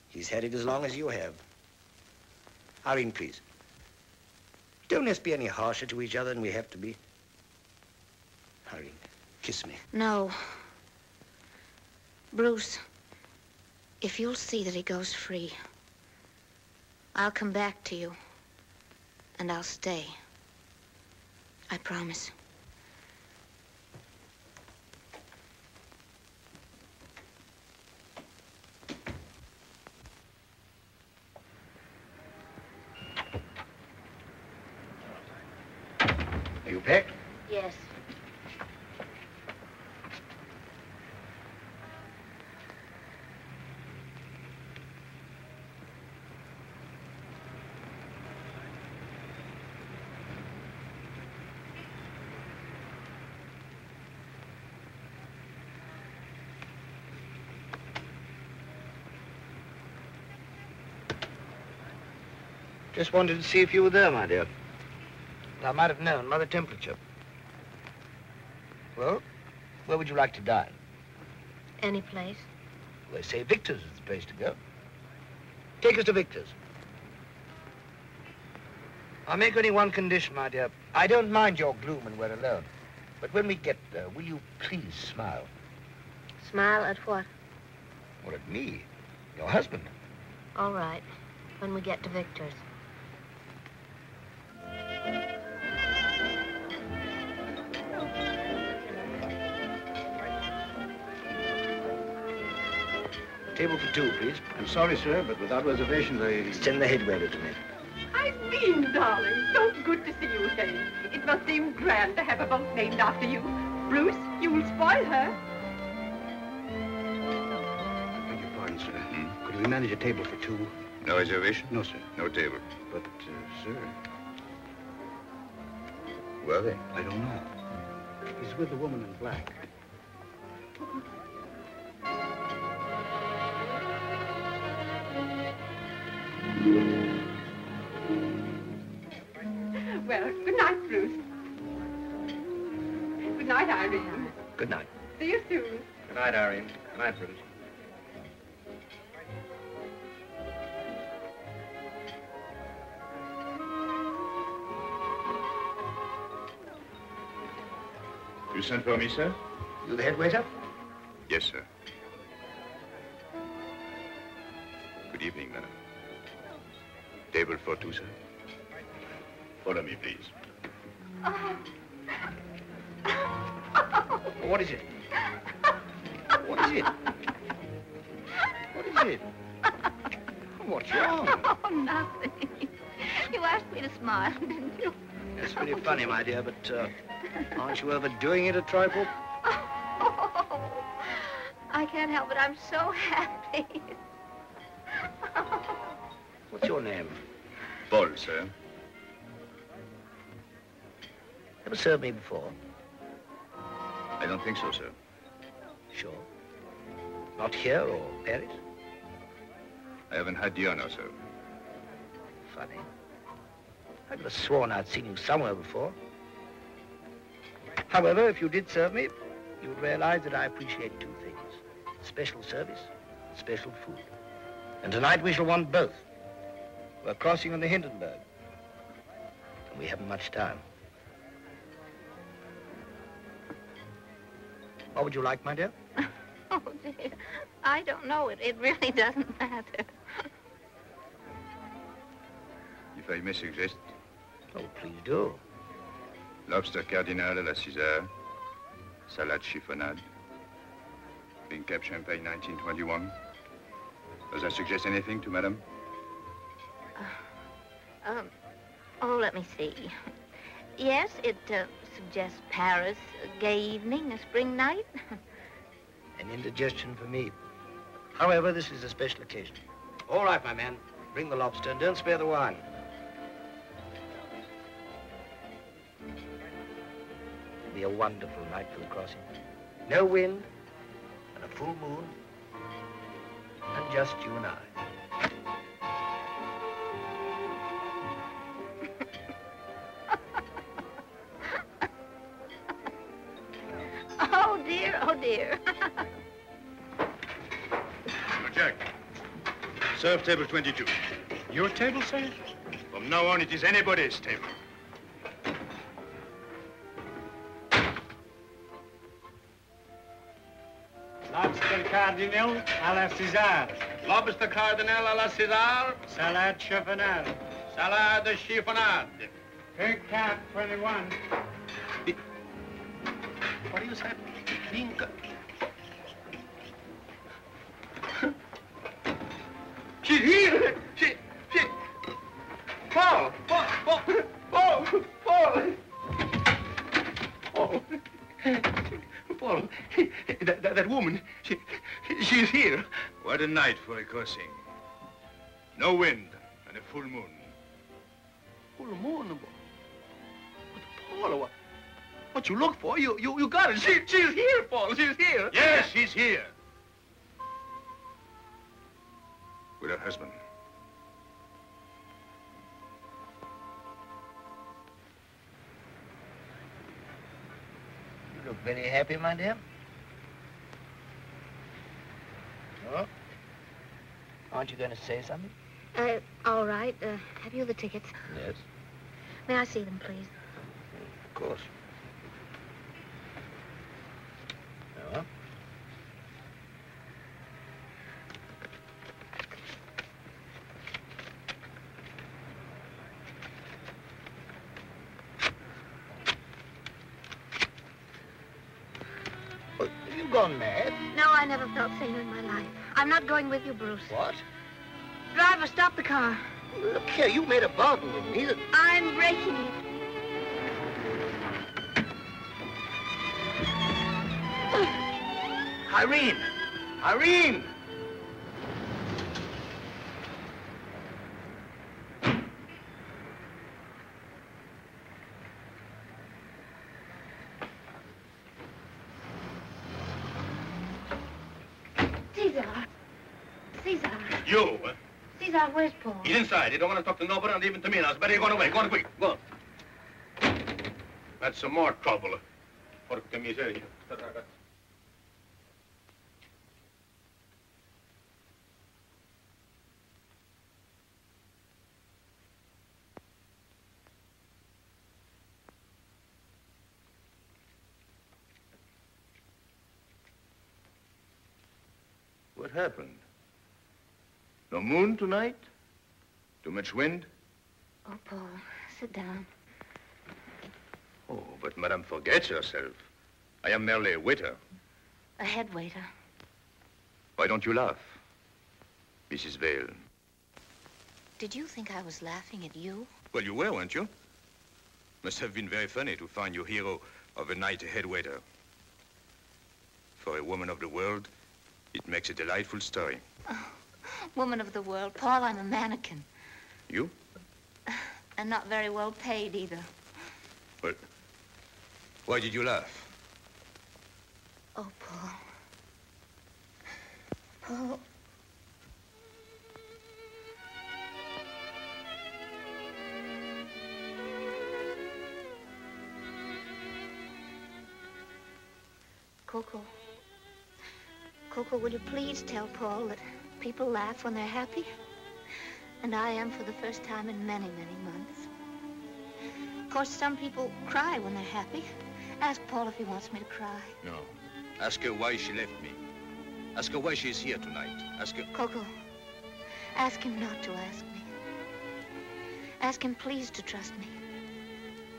He's had it as long as you have. Irene, please. Don't let's be any harsher to each other than we have to be. Irene, kiss me. No. Bruce, if you'll see that he goes free, I'll come back to you, and I'll stay. I promise. You packed? Yes. Just wanted to see if you were there, my dear. I might have known by the temperature. Well, where would you like to dine? Any place? They say Victor's is the place to go. Take us to Victor's. I'll make only one condition, my dear. I don't mind your gloom when we're alone. But when we get there, will you please smile? Smile at what? Well, at me, your husband. All right. When we get to Victor's. Table for two, please. I'm sorry, sir, but without reservations, Send the head waiter to me. Irene, darling, so good to see you again. It must seem grand to have a boat named after you. Bruce, you will spoil her. Beg your pardon, sir. Could we manage a table for two? No reservation? No, sir. No table. But, sir... Where are they? I don't know. He's with the woman in black. Well, good night, Bruce. Good night, Irene. Good night. See you soon. Good night, Irene. Good night, Bruce. You sent for me, sir? You the head waiter? Yes, sir. Good evening, madam. Table for two, sir. Follow me, please. What is it? What is it? What is it? What's wrong? Oh, nothing. You asked me to smile, didn't you? That's very funny, my dear, but aren't you overdoing it a trifle? Oh, I can't help it. I'm so happy. What's your name? Paul, sir. Ever served me before? I don't think so, sir. Sure. Not here or Paris? I haven't had the honor, sir. Funny. I could have sworn I'd seen you somewhere before. However, if you did serve me, you would realize that I appreciate two things. Special service, special food. And tonight we shall want both. We're crossing on the Hindenburg. And we haven't much time. What would you like, my dear? Oh, dear. I don't know. It really doesn't matter. If I may suggest... Oh, please do. Lobster cardinal à la César, salade chiffonade, bean cap champagne 1921. Does that suggest anything to madam? Oh, let me see. Yes, it suggests Paris, a gay evening, a spring night. An indigestion for me. However, this is a special occasion. All right, my man. Bring the lobster and don't spare the wine. It'll be a wonderful night for the crossing. No wind, and a full moon, and just you and I. Oh, dear, oh, dear. Jack, serve table 22. Your table, sir? From now on, it is anybody's table. Lobster cardinal à la César. Lobster cardinal à la César. Salade chiffonade. Salade chiffonade. Pig cap 21. What is that? Linka. She's here. She. Paul. Paul, that woman, she's here. What a night for a crossing. No wind and a full moon. Full moon? But Paul, what you look for, you got it. She's here, Paul, she's here. Yes, she's here. With her husband. You look very happy, my dear. Oh? Aren't you going to say something? All right. Have you the tickets? Yes. May I see them, please? Of course. Oh? Have you gone mad? No, I never felt saner in my life. I'm not going with you, Bruce. What? Driver, stop the car. Look here, you made a bargain with me that... I'm breaking it. Irene! Irene! Caesar. You? Caesar, where's Paul? He's inside. He don't want to talk to nobody, not even to me now. So better you go away. Go on quick. Go on. That's some more trouble. Porca miseria. What happened? No moon tonight? Too much wind? Oh, Paul, sit down. Oh, but Madame forgets herself. I am merely a waiter. A head waiter. Why don't you laugh, Mrs. Vale? Did you think I was laughing at you? Well, you were, weren't you? Must have been very funny to find your hero of a night a head waiter. For a woman of the world, it makes a delightful story. Oh, woman of the world. Paul, I'm a mannequin. You? And not very well paid either. Well, why did you laugh? Oh, Paul. Paul. Coco. Coco, will you please tell Paul that people laugh when they're happy? And I am for the first time in many, many months. Of course, some people cry when they're happy. Ask Paul if he wants me to cry. No. Ask her why she left me. Ask her why she's here tonight. Ask her... Coco, ask him not to ask me. Ask him, please, to trust me.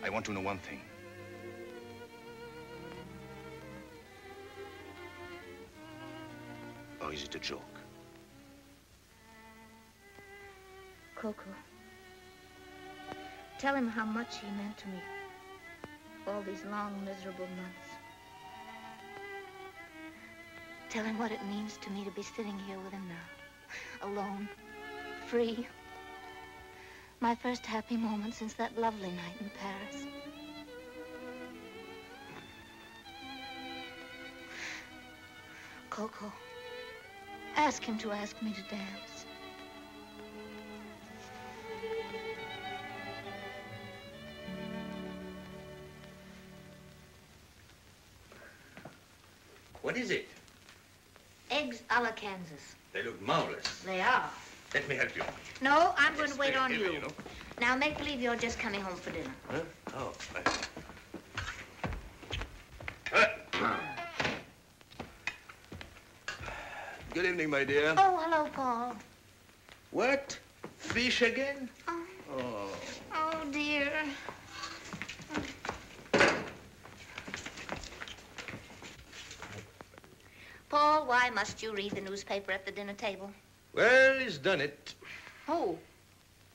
I want to know one thing. Or is it a joke? Coco, tell him how much he meant to me all these long, miserable months. Tell him what it means to me to be sitting here with him now, alone, free. My first happy moment since that lovely night in Paris. Coco, ask him to ask me to dance. What is it? Eggs a la Kansas. They look marvelous. They are. Let me help you. No, I'm going It's to wait very on heavy, you. you know. Now, make believe you're just coming home for dinner. Huh? Oh. Good evening, my dear. Oh, hello, Paul. What? Fish again? Oh. Oh. Oh, dear. Paul, why must you read the newspaper at the dinner table? Well, he's done it. Who?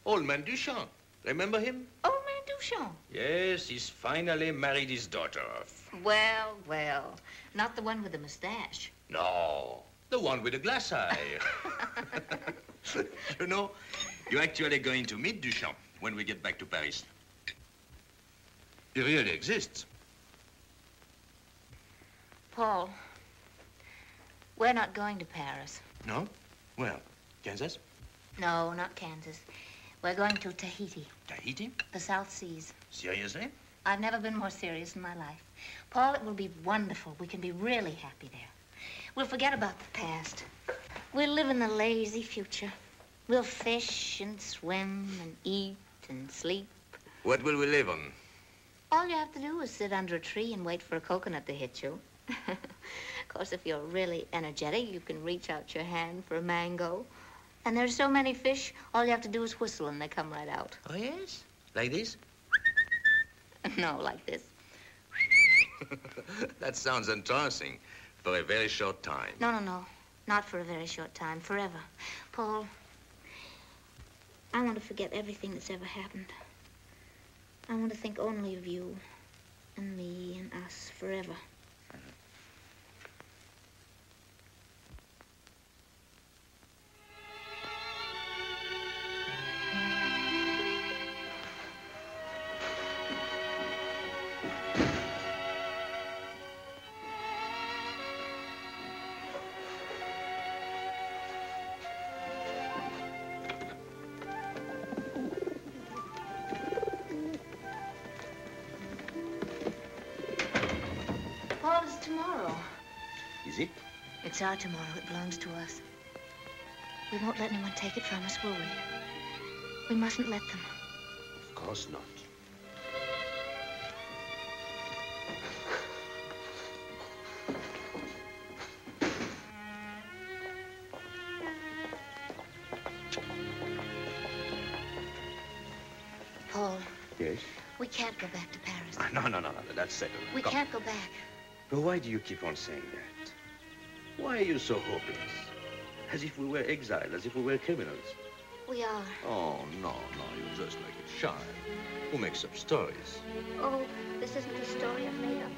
Old man Duchamp. Remember him? Old man Duchamp? Yes, he's finally married his daughter off. Well, well. Not the one with the mustache. No, the one with the glass eye. You know, you're actually going to meet Duchamp when we get back to Paris. He really exists. Paul, we're not going to Paris. No? Well, Kansas? No, not Kansas. We're going to Tahiti. Tahiti? The South Seas. Seriously? I've never been more serious in my life. Paul, it will be wonderful. We can be really happy there. We'll forget about the past. We'll live in the lazy future. We'll fish and swim and eat and sleep. What will we live on? All you have to do is sit under a tree and wait for a coconut to hit you. Of course, if you're really energetic, you can reach out your hand for a mango. And there's so many fish, all you have to do is whistle and they come right out. Oh, yes? Like this? No, like this. That sounds entrancing for a very short time. No, no, no. Not for a very short time. Forever. Paul, I want to forget everything that's ever happened. I want to think only of you and me and us forever. Paul, it's tomorrow. Is it? It's our tomorrow. It belongs to us. We won't let anyone take it from us, will we? We mustn't let them. Of course not. Paul, Yes? we can't go back to Paris. No, that's settled. We Come. can't go back. But why do you keep on saying that? Why are you so hopeless? As if we were exiled, as if we were criminals. We are. Oh, no, you're just like a child who makes up stories. Oh, this isn't a story I've made up.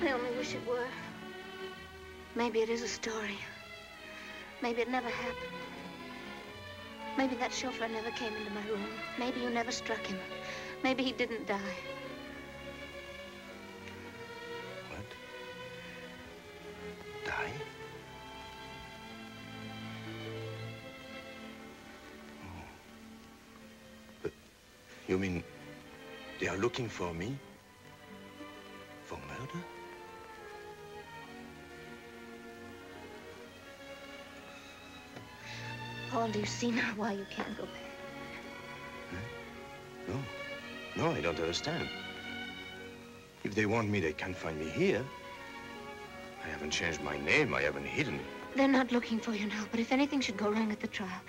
I only wish it were. Maybe it is a story. Maybe it never happened. Maybe that chauffeur never came into my room. Maybe you never struck him. Maybe he didn't die. What? Die? Oh. But you mean they are looking for me? For murder? Paul, do you see now why you can't go back? No, I don't understand. If they want me, they can't find me here. I haven't changed my name. I haven't hidden. They're not looking for you now, but if anything should go wrong at the trial,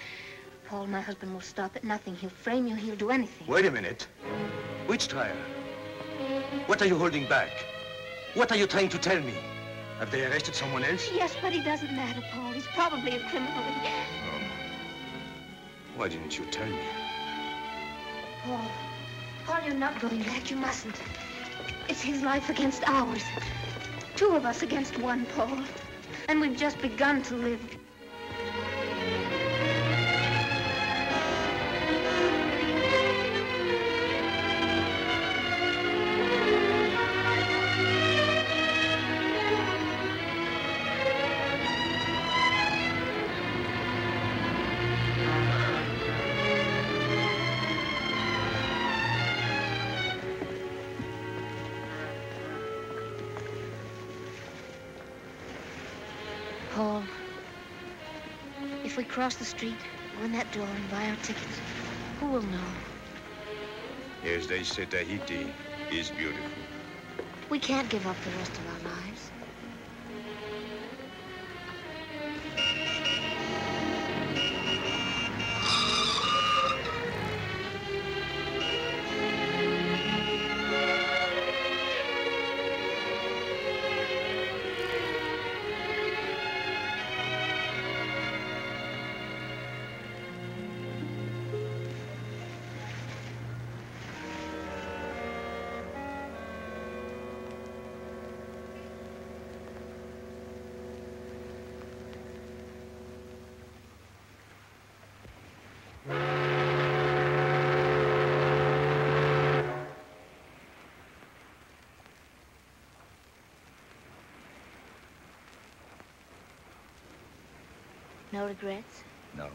Paul, my husband will stop at nothing. He'll frame you. He'll do anything. Wait a minute. Which trial? What are you holding back? What are you trying to tell me? Have they arrested someone else? Yes, but he doesn't matter, Paul. He's probably a criminal. Why didn't you tell me? Paul, you're not going back. You mustn't. It's his life against ours. Two of us against one, Paul. And we've just begun to live. Paul, if we cross the street, go in that door and buy our tickets, who will know? Yes, they say Tahiti is beautiful. We can't give up the rest of our lives. No regrets? No.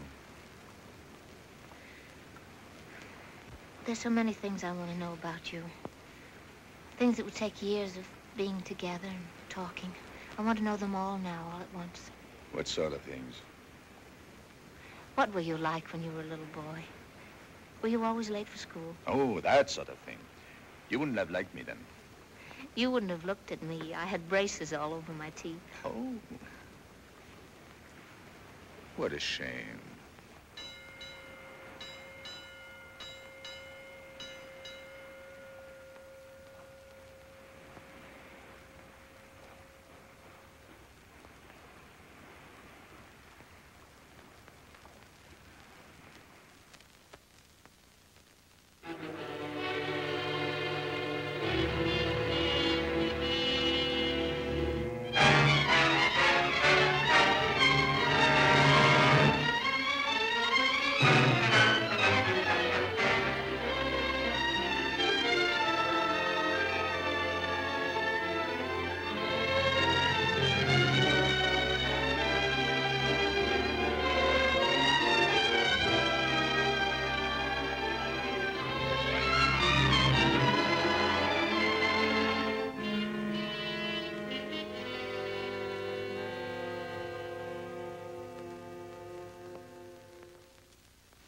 There's so many things I want to know about you. Things that would take years of being together and talking. I want to know them all now, all at once. What sort of things? What were you like when you were a little boy? Were you always late for school? Oh, that sort of thing. You wouldn't have liked me then. You wouldn't have looked at me. I had braces all over my teeth. Oh. What a shame.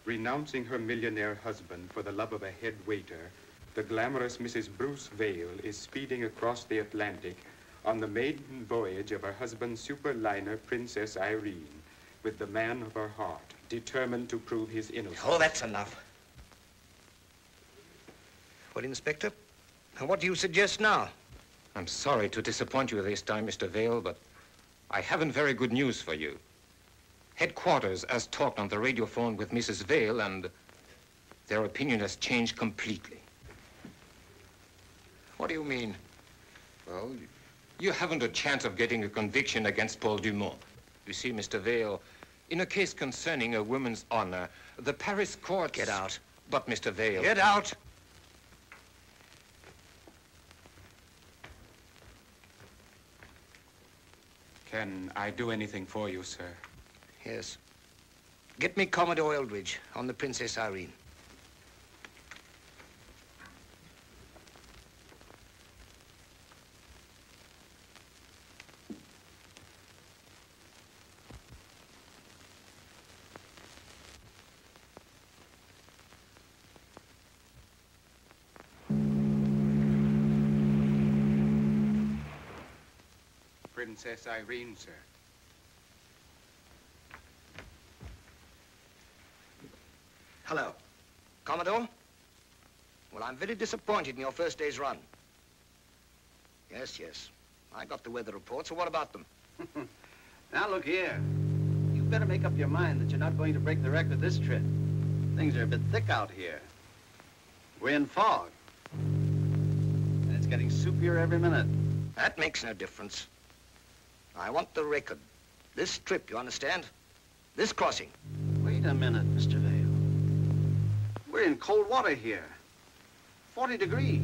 Renouncing her millionaire husband for the love of a head waiter, the glamorous Mrs. Bruce Vail is speeding across the Atlantic on the maiden voyage of her husband's superliner, Princess Irene, with the man of her heart, determined to prove his innocence. Oh, that's enough. Well, Inspector, what do you suggest now? I'm sorry to disappoint you this time, Mr. Vail, but I haven't very good news for you. Headquarters has talked on the radio phone with Mrs. Vail, and their opinion has changed completely. What do you mean? Well, you haven't a chance of getting a conviction against Paul Dumont. You see, Mr. Vail, in a case concerning a woman's honor, the Paris courts... Get out. But, Mr. Vail... Get out! Can I do anything for you, sir? Yes. Get me Commodore Eldridge on the Princess Irene. Princess Irene, sir. Hello. Commodore? Well, I'm very disappointed in your first day's run. Yes, yes. I got the weather report, so what about them? Now, look here. You better make up your mind that you're not going to break the record this trip. Things are a bit thick out here. We're in fog. And it's getting soupier every minute. That makes no difference. I want the record. This trip, you understand? This crossing. Wait a minute, Mr. Vail. We're in cold water here. 40 degrees.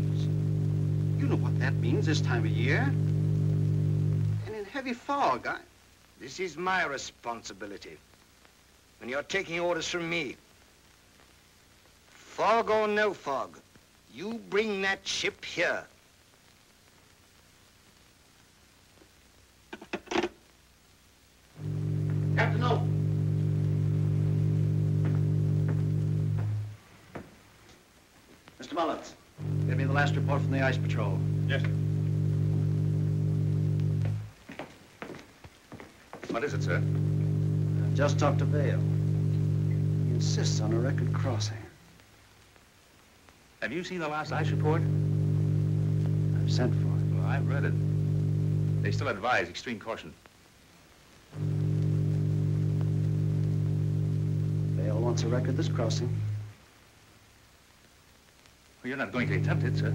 You know what that means this time of year. And in heavy fog, This is my responsibility. And you're taking orders from me. Fog or no fog, you bring that ship here. Captain O. Mr. Mullins, give me the last report from the Ice Patrol. Yes, sir. What is it, sir? Just talked to Vail. He insists on a record crossing. Have you seen the last ice report? I've sent for it. Well, I've read it. They still advise extreme caution. Vail wants a record this crossing. Well, you're not going to attempt it, sir.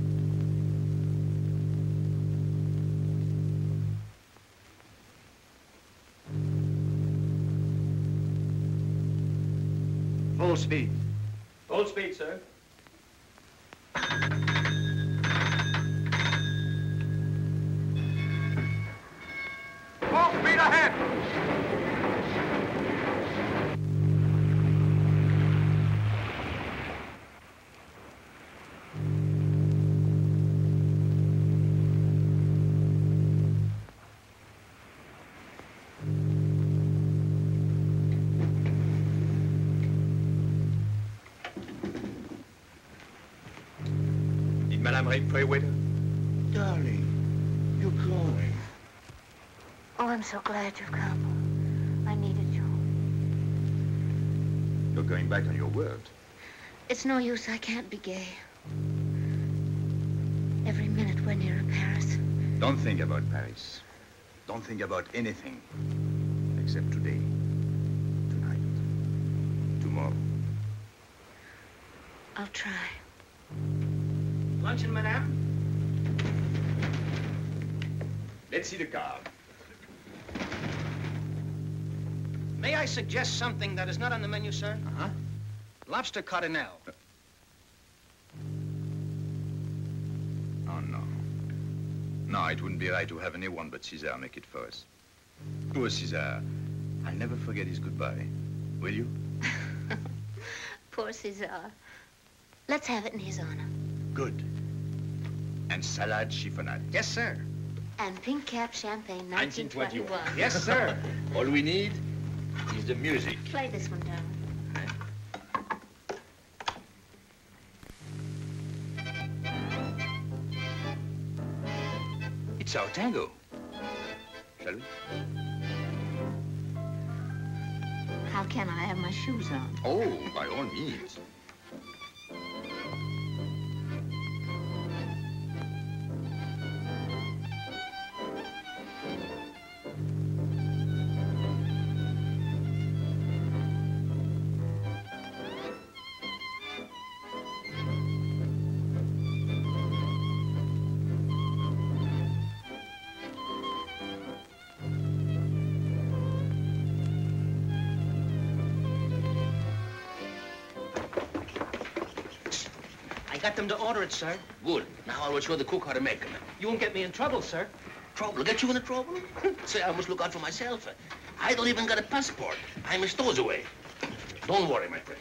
Full speed. Full speed, sir. Full speed ahead! lemonade, pray, waiter? Darling, you're going. Oh, I'm so glad you've come. I needed you. You're going back on your word. It's no use. I can't be gay. Every minute we're nearer Paris. Don't think about Paris. Don't think about anything. Except today. Tonight. Tomorrow. I'll try. Luncheon, madame? Let's see the card. May I suggest something that is not on the menu, sir? Uh-huh. Lobster cardinal. Oh, no. No, it wouldn't be right to have anyone but César make it for us. Poor César. I'll never forget his goodbye. Will you? Poor César. Let's have it in his honor. Good. And salad chiffonade. Yes, sir. And pink cap champagne 1921. Yes, sir. All we need is the music. Play this one, darling. It's our tango. Shall we? How can I have my shoes on? Oh, by all means. I got them to order it, sir. Good. Now I will show the cook how to make them. You won't get me in trouble, sir. Trouble? Get you into trouble? Say, I must look out for myself. I don't even got a passport. I'm a stowaway. Don't worry, my friend.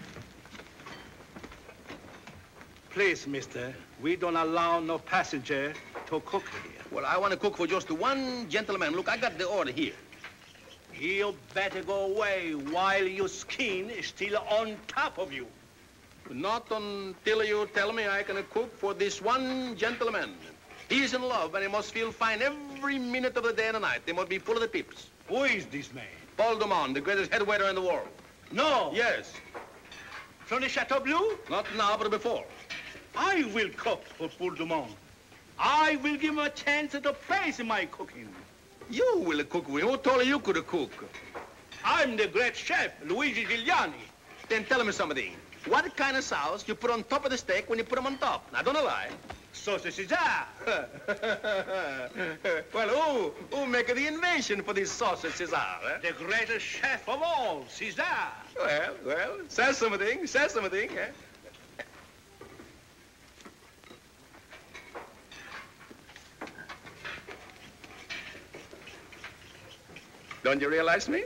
Please, mister, we don't allow no passenger to cook here. Well, I want to cook for just one gentleman. Look, I got the order here. You better go away while your skin is still on top of you. Not until you tell me I can cook for this one gentleman. He is in love, and he must feel fine every minute of the day and the night. They must be full of the pips. Who is this man? Paul Dumont, the greatest head waiter in the world. No. Yes. From the Chateau Bleu? Not now, but before. I will cook for Paul Dumont. I will give him a chance to praise my cooking. You will cook. Who told you could cook? I'm the great chef, Luigi Giuliani. Then tell me something. What kind of sauce you put on top of the steak when you put them on top? Now, don't lie. Sauce César. Well, who make the invention for this sauce César? Eh? The greatest chef of all, César. Well, say something, eh? Don't you realize me?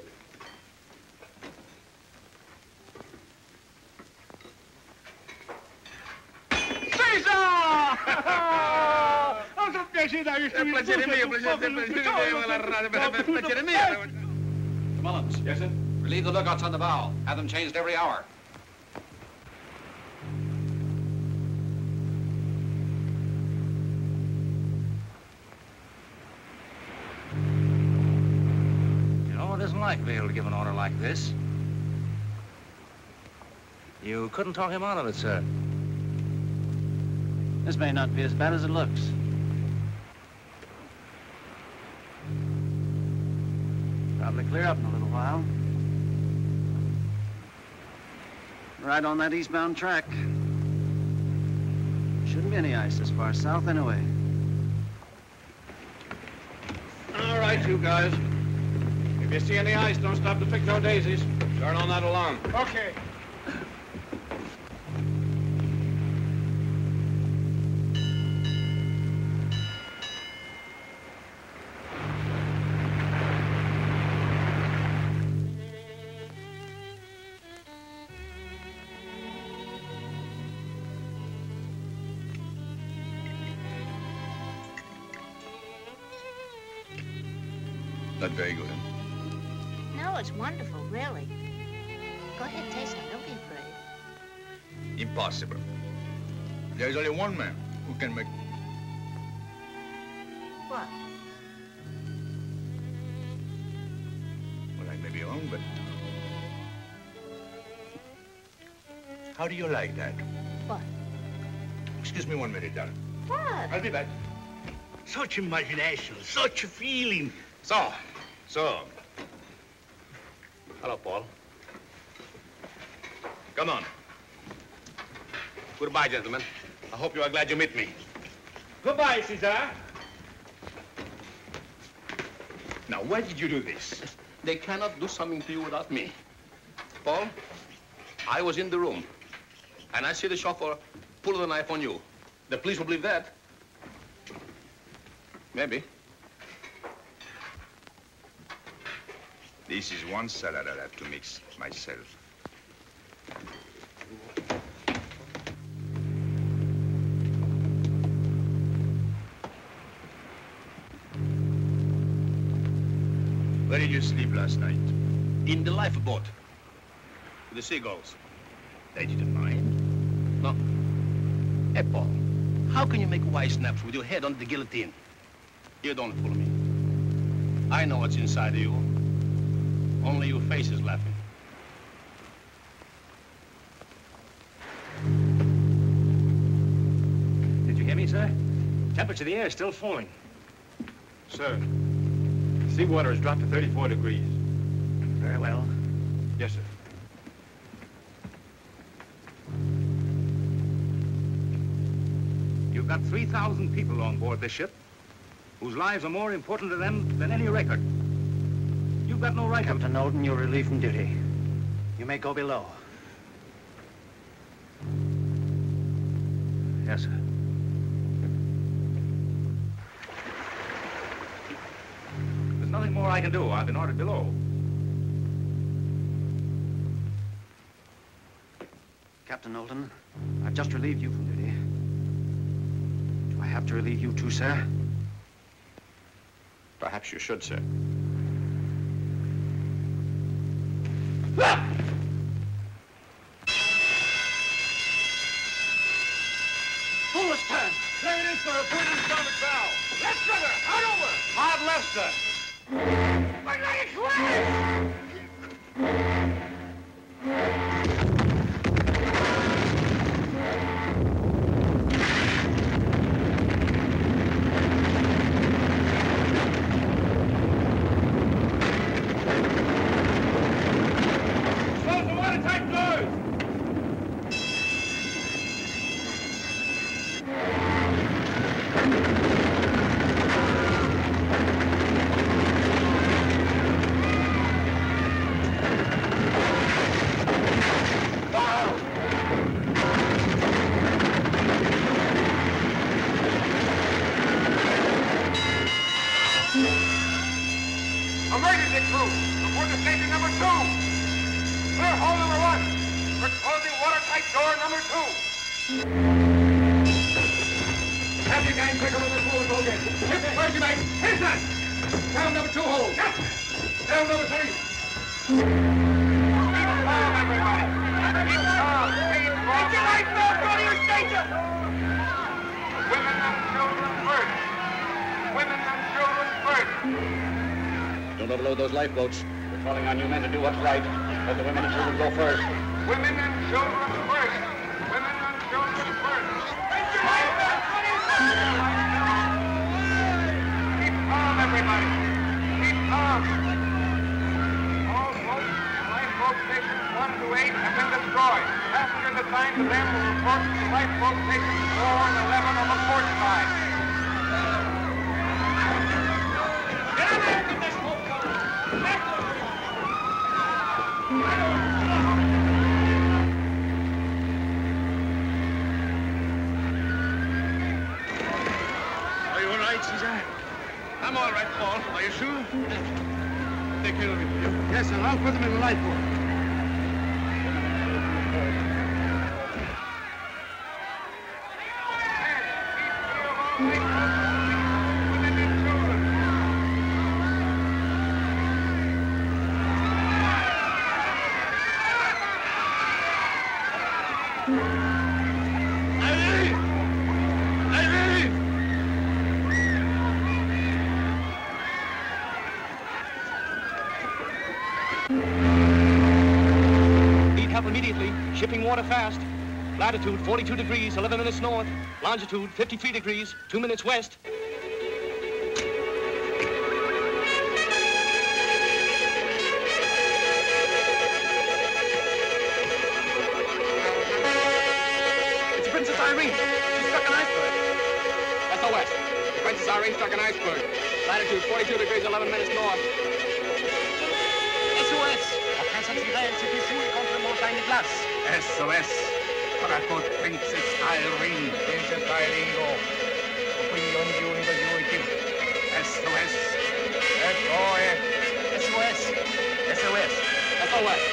Mullins. Yes, sir? Relieve the lookouts on the bow. Have them changed every hour. You know, it isn't like Vail to give an order like this. You couldn't talk him out of it, sir. This may not be as bad as it looks. Probably clear up in a little while. Right on that eastbound track. Shouldn't be any ice this far south anyway. All right, you guys. If you see any ice, don't stop to pick no daisies. Turn on that alarm. Okay. Not very good, huh? No, it's wonderful, really. Go ahead, taste it. Don't be afraid. Impossible. There's only one man who can make What? Well, I may be wrong, but... How do you like that? What? Excuse me 1 minute, darling. What? I'll be back. Such imagination, such feeling. So. Hello, Paul. Come on. Goodbye, gentlemen. I hope you are glad you met me. Goodbye, Caesar. Now, why did you do this? They cannot do something to you without me. Paul, I was in the room, and I see the chauffeur pull the knife on you. The police will believe that. Maybe. This is one salad I'll have to mix myself. Where did you sleep last night? In the lifeboat. With the seagulls. They didn't mind? No. Hey, Paul, how can you make wise snaps with your head on the guillotine? You don't fool me. I know what's inside of you. Only your face is laughing. Did you hear me, sir? Temperature of the air is still falling. Sir, seawater has dropped to 34 degrees. Very well. Yes, sir. You've got 3,000 people on board this ship whose lives are more important to them than any record. You've got no right to... Captain Olden, you're relieved from duty. You may go below. Yes, sir. There's nothing more I can do. I've been ordered below. Captain Olden, I've just relieved you from duty. Do I have to relieve you too, sir? Perhaps you should, sir. Full turn. There it is, sir. Put in starboard bow. Left rudder. Hard over. Hard left, sir. Magnetic Close the watertight doors. Emergency crew, report to station number 2. Clear hole number 1. We're closing watertight door number 2. Have your gang quicker with the forward boat again. Where's your mate? Here's that. Down number 2 hole. Yes. Down number 3. Keep calm, everybody. Keep calm. Take your life off. Go to your station. Women and children first. Women and children first. Don't overload those lifeboats. We're calling on you men to do what's right. Let the women and children go first. Women and children first. Women and children first. Take your life off. Keep calm, everybody. Keep calm. All boats, lifeboat stations 1 to 8 have been destroyed. Passengers assigned to them will report to lifeboat stations 4 and 11 on the port side. Get on after this boat, Are you all right, Caesar? I'm all right, Paul. Are you sure? Take care of it, will you? Yes, sir. I'll put them in the lifeboat. Skipping water fast. Latitude 42 degrees, 11 minutes north. Longitude 53 degrees, 2 minutes west. It's Princess Irene. She struck an iceberg. SOS. Princess Irene struck an iceberg. Latitude 42 degrees, 11 minutes north. SOS. La princesse Irene s'est échouée contre une montagne de glace. SOS. Pour Princess Irene. Princess Irene, go. SOS. SOS. SOS. SOS. SOS.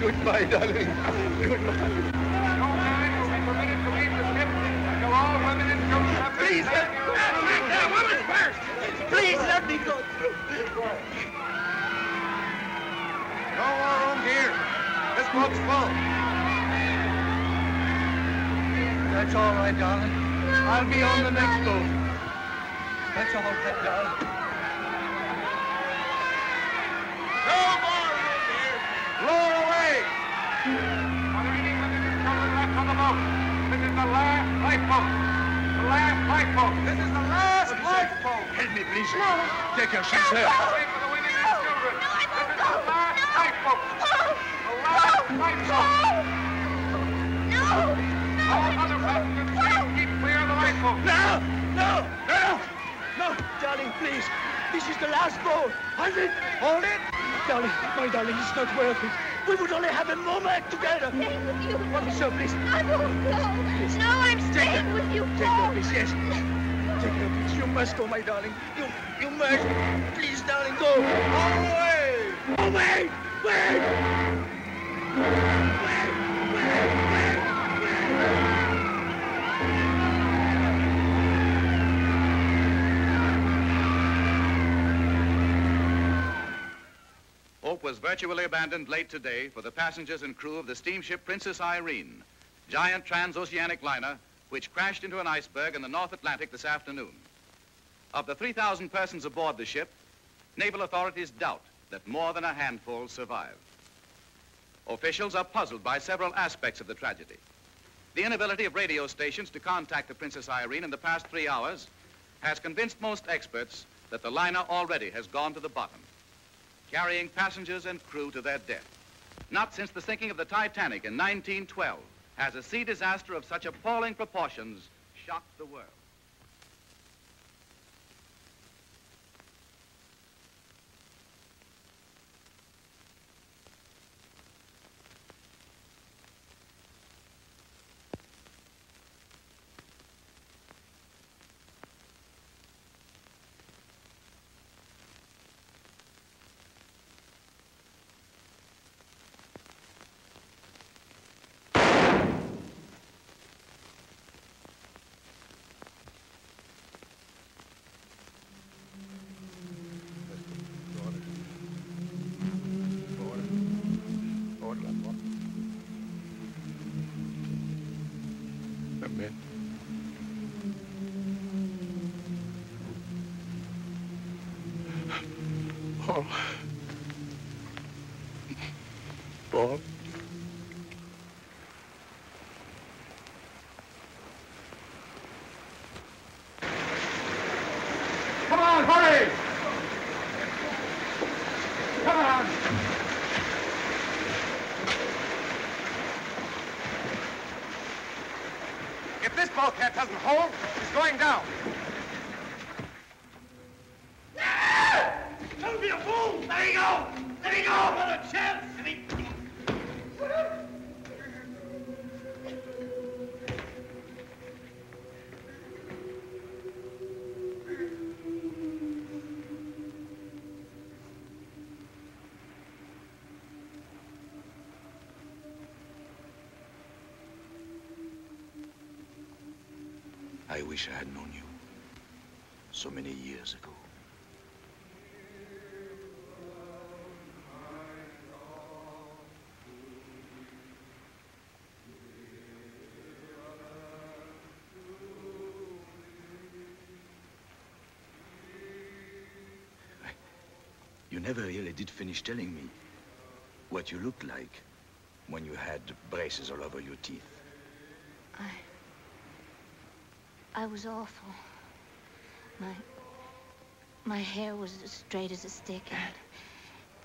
Goodbye, darling. Goodbye. No man will be permitted to leave the ship until all women and children have been... Please, women first! Please, let me go through. No more room here. This boat's full. That's all right, darling. I'll be on the next boat. That's all right, darling. No more room here. Lower away. Are there any women and children left on the boat? This is the last lifeboat. The last lifeboat. This is the last lifeboat. Help me, please. No. Take your chance here. Wait for the women and children. No, I won't go. This is the last lifeboat. The last lifeboat. No. All other passengers, please keep clear of the lifeboat. No, darling, please. This is the last boat. Hold it. Hold it. Darling, my darling, it's not worth it. We would only have a moment together. Stay with you. Officer, please. I won't go. Please. No, I'm staying with you. Take her, please, yes. Take her, please. You must go, my darling. You must. Please, darling, go. Away! Oh, wait! Hope was virtually abandoned late today for the passengers and crew of the steamship Princess Irene, giant transoceanic liner which crashed into an iceberg in the North Atlantic this afternoon. Of the 3,000 persons aboard the ship, naval authorities doubt that more than a handful survived. Officials are puzzled by several aspects of the tragedy. The inability of radio stations to contact the Princess Irene in the past 3 hours has convinced most experts that the liner already has gone to the bottom, carrying passengers and crew to their death. Not since the sinking of the Titanic in 1912 has a sea disaster of such appalling proportions shocked the world. Amen. Paul. Paul. Come on, hurry! Come on! If this bulkhead doesn't hold, it's going down. Don't be a fool! Let me go! Let me go! Another chance! Let me... I wish I had known you so many years ago. You never really did finish telling me what you looked like when you had braces all over your teeth. I was awful. My hair was as straight as a stick,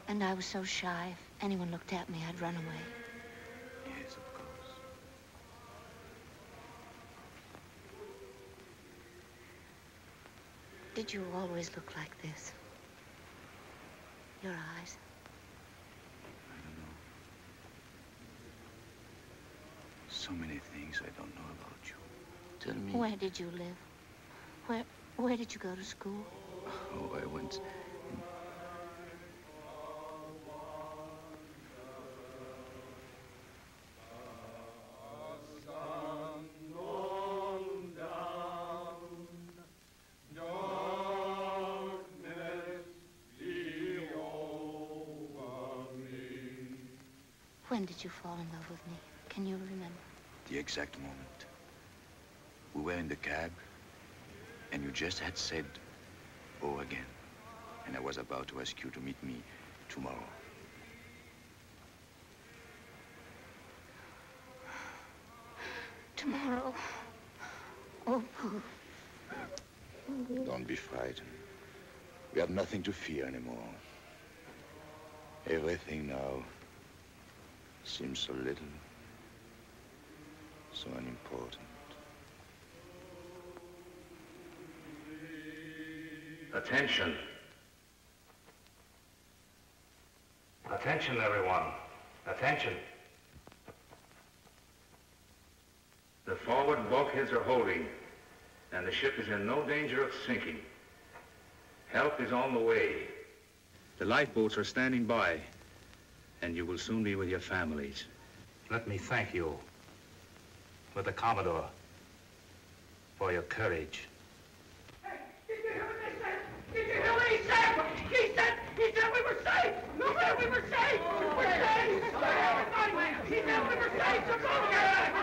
and I was so shy. If anyone looked at me, I'd run away. Yes, of course. Did you always look like this? Your eyes? I don't know. So many things I don't know about you. Tell me. Where did you live? Where did you go to school? Oh, I went... When did you fall in love with me? Can you remember? The exact moment. We were in the cab, and you just had said, "Oh," again. And I was about to ask you to meet me tomorrow. Tomorrow? Oh, Pooh. Don't be frightened. We have nothing to fear anymore. Everything now seems so little, so unimportant. Attention. Attention, everyone. Attention. The forward bulkheads are holding, and the ship is in no danger of sinking. Help is on the way. The lifeboats are standing by, and you will soon be with your families. Let me thank you, with the Commodore, for your courage. Did you hear what he said? He said we were safe! No, we were safe! We're safe! He said we were safe! So go get it!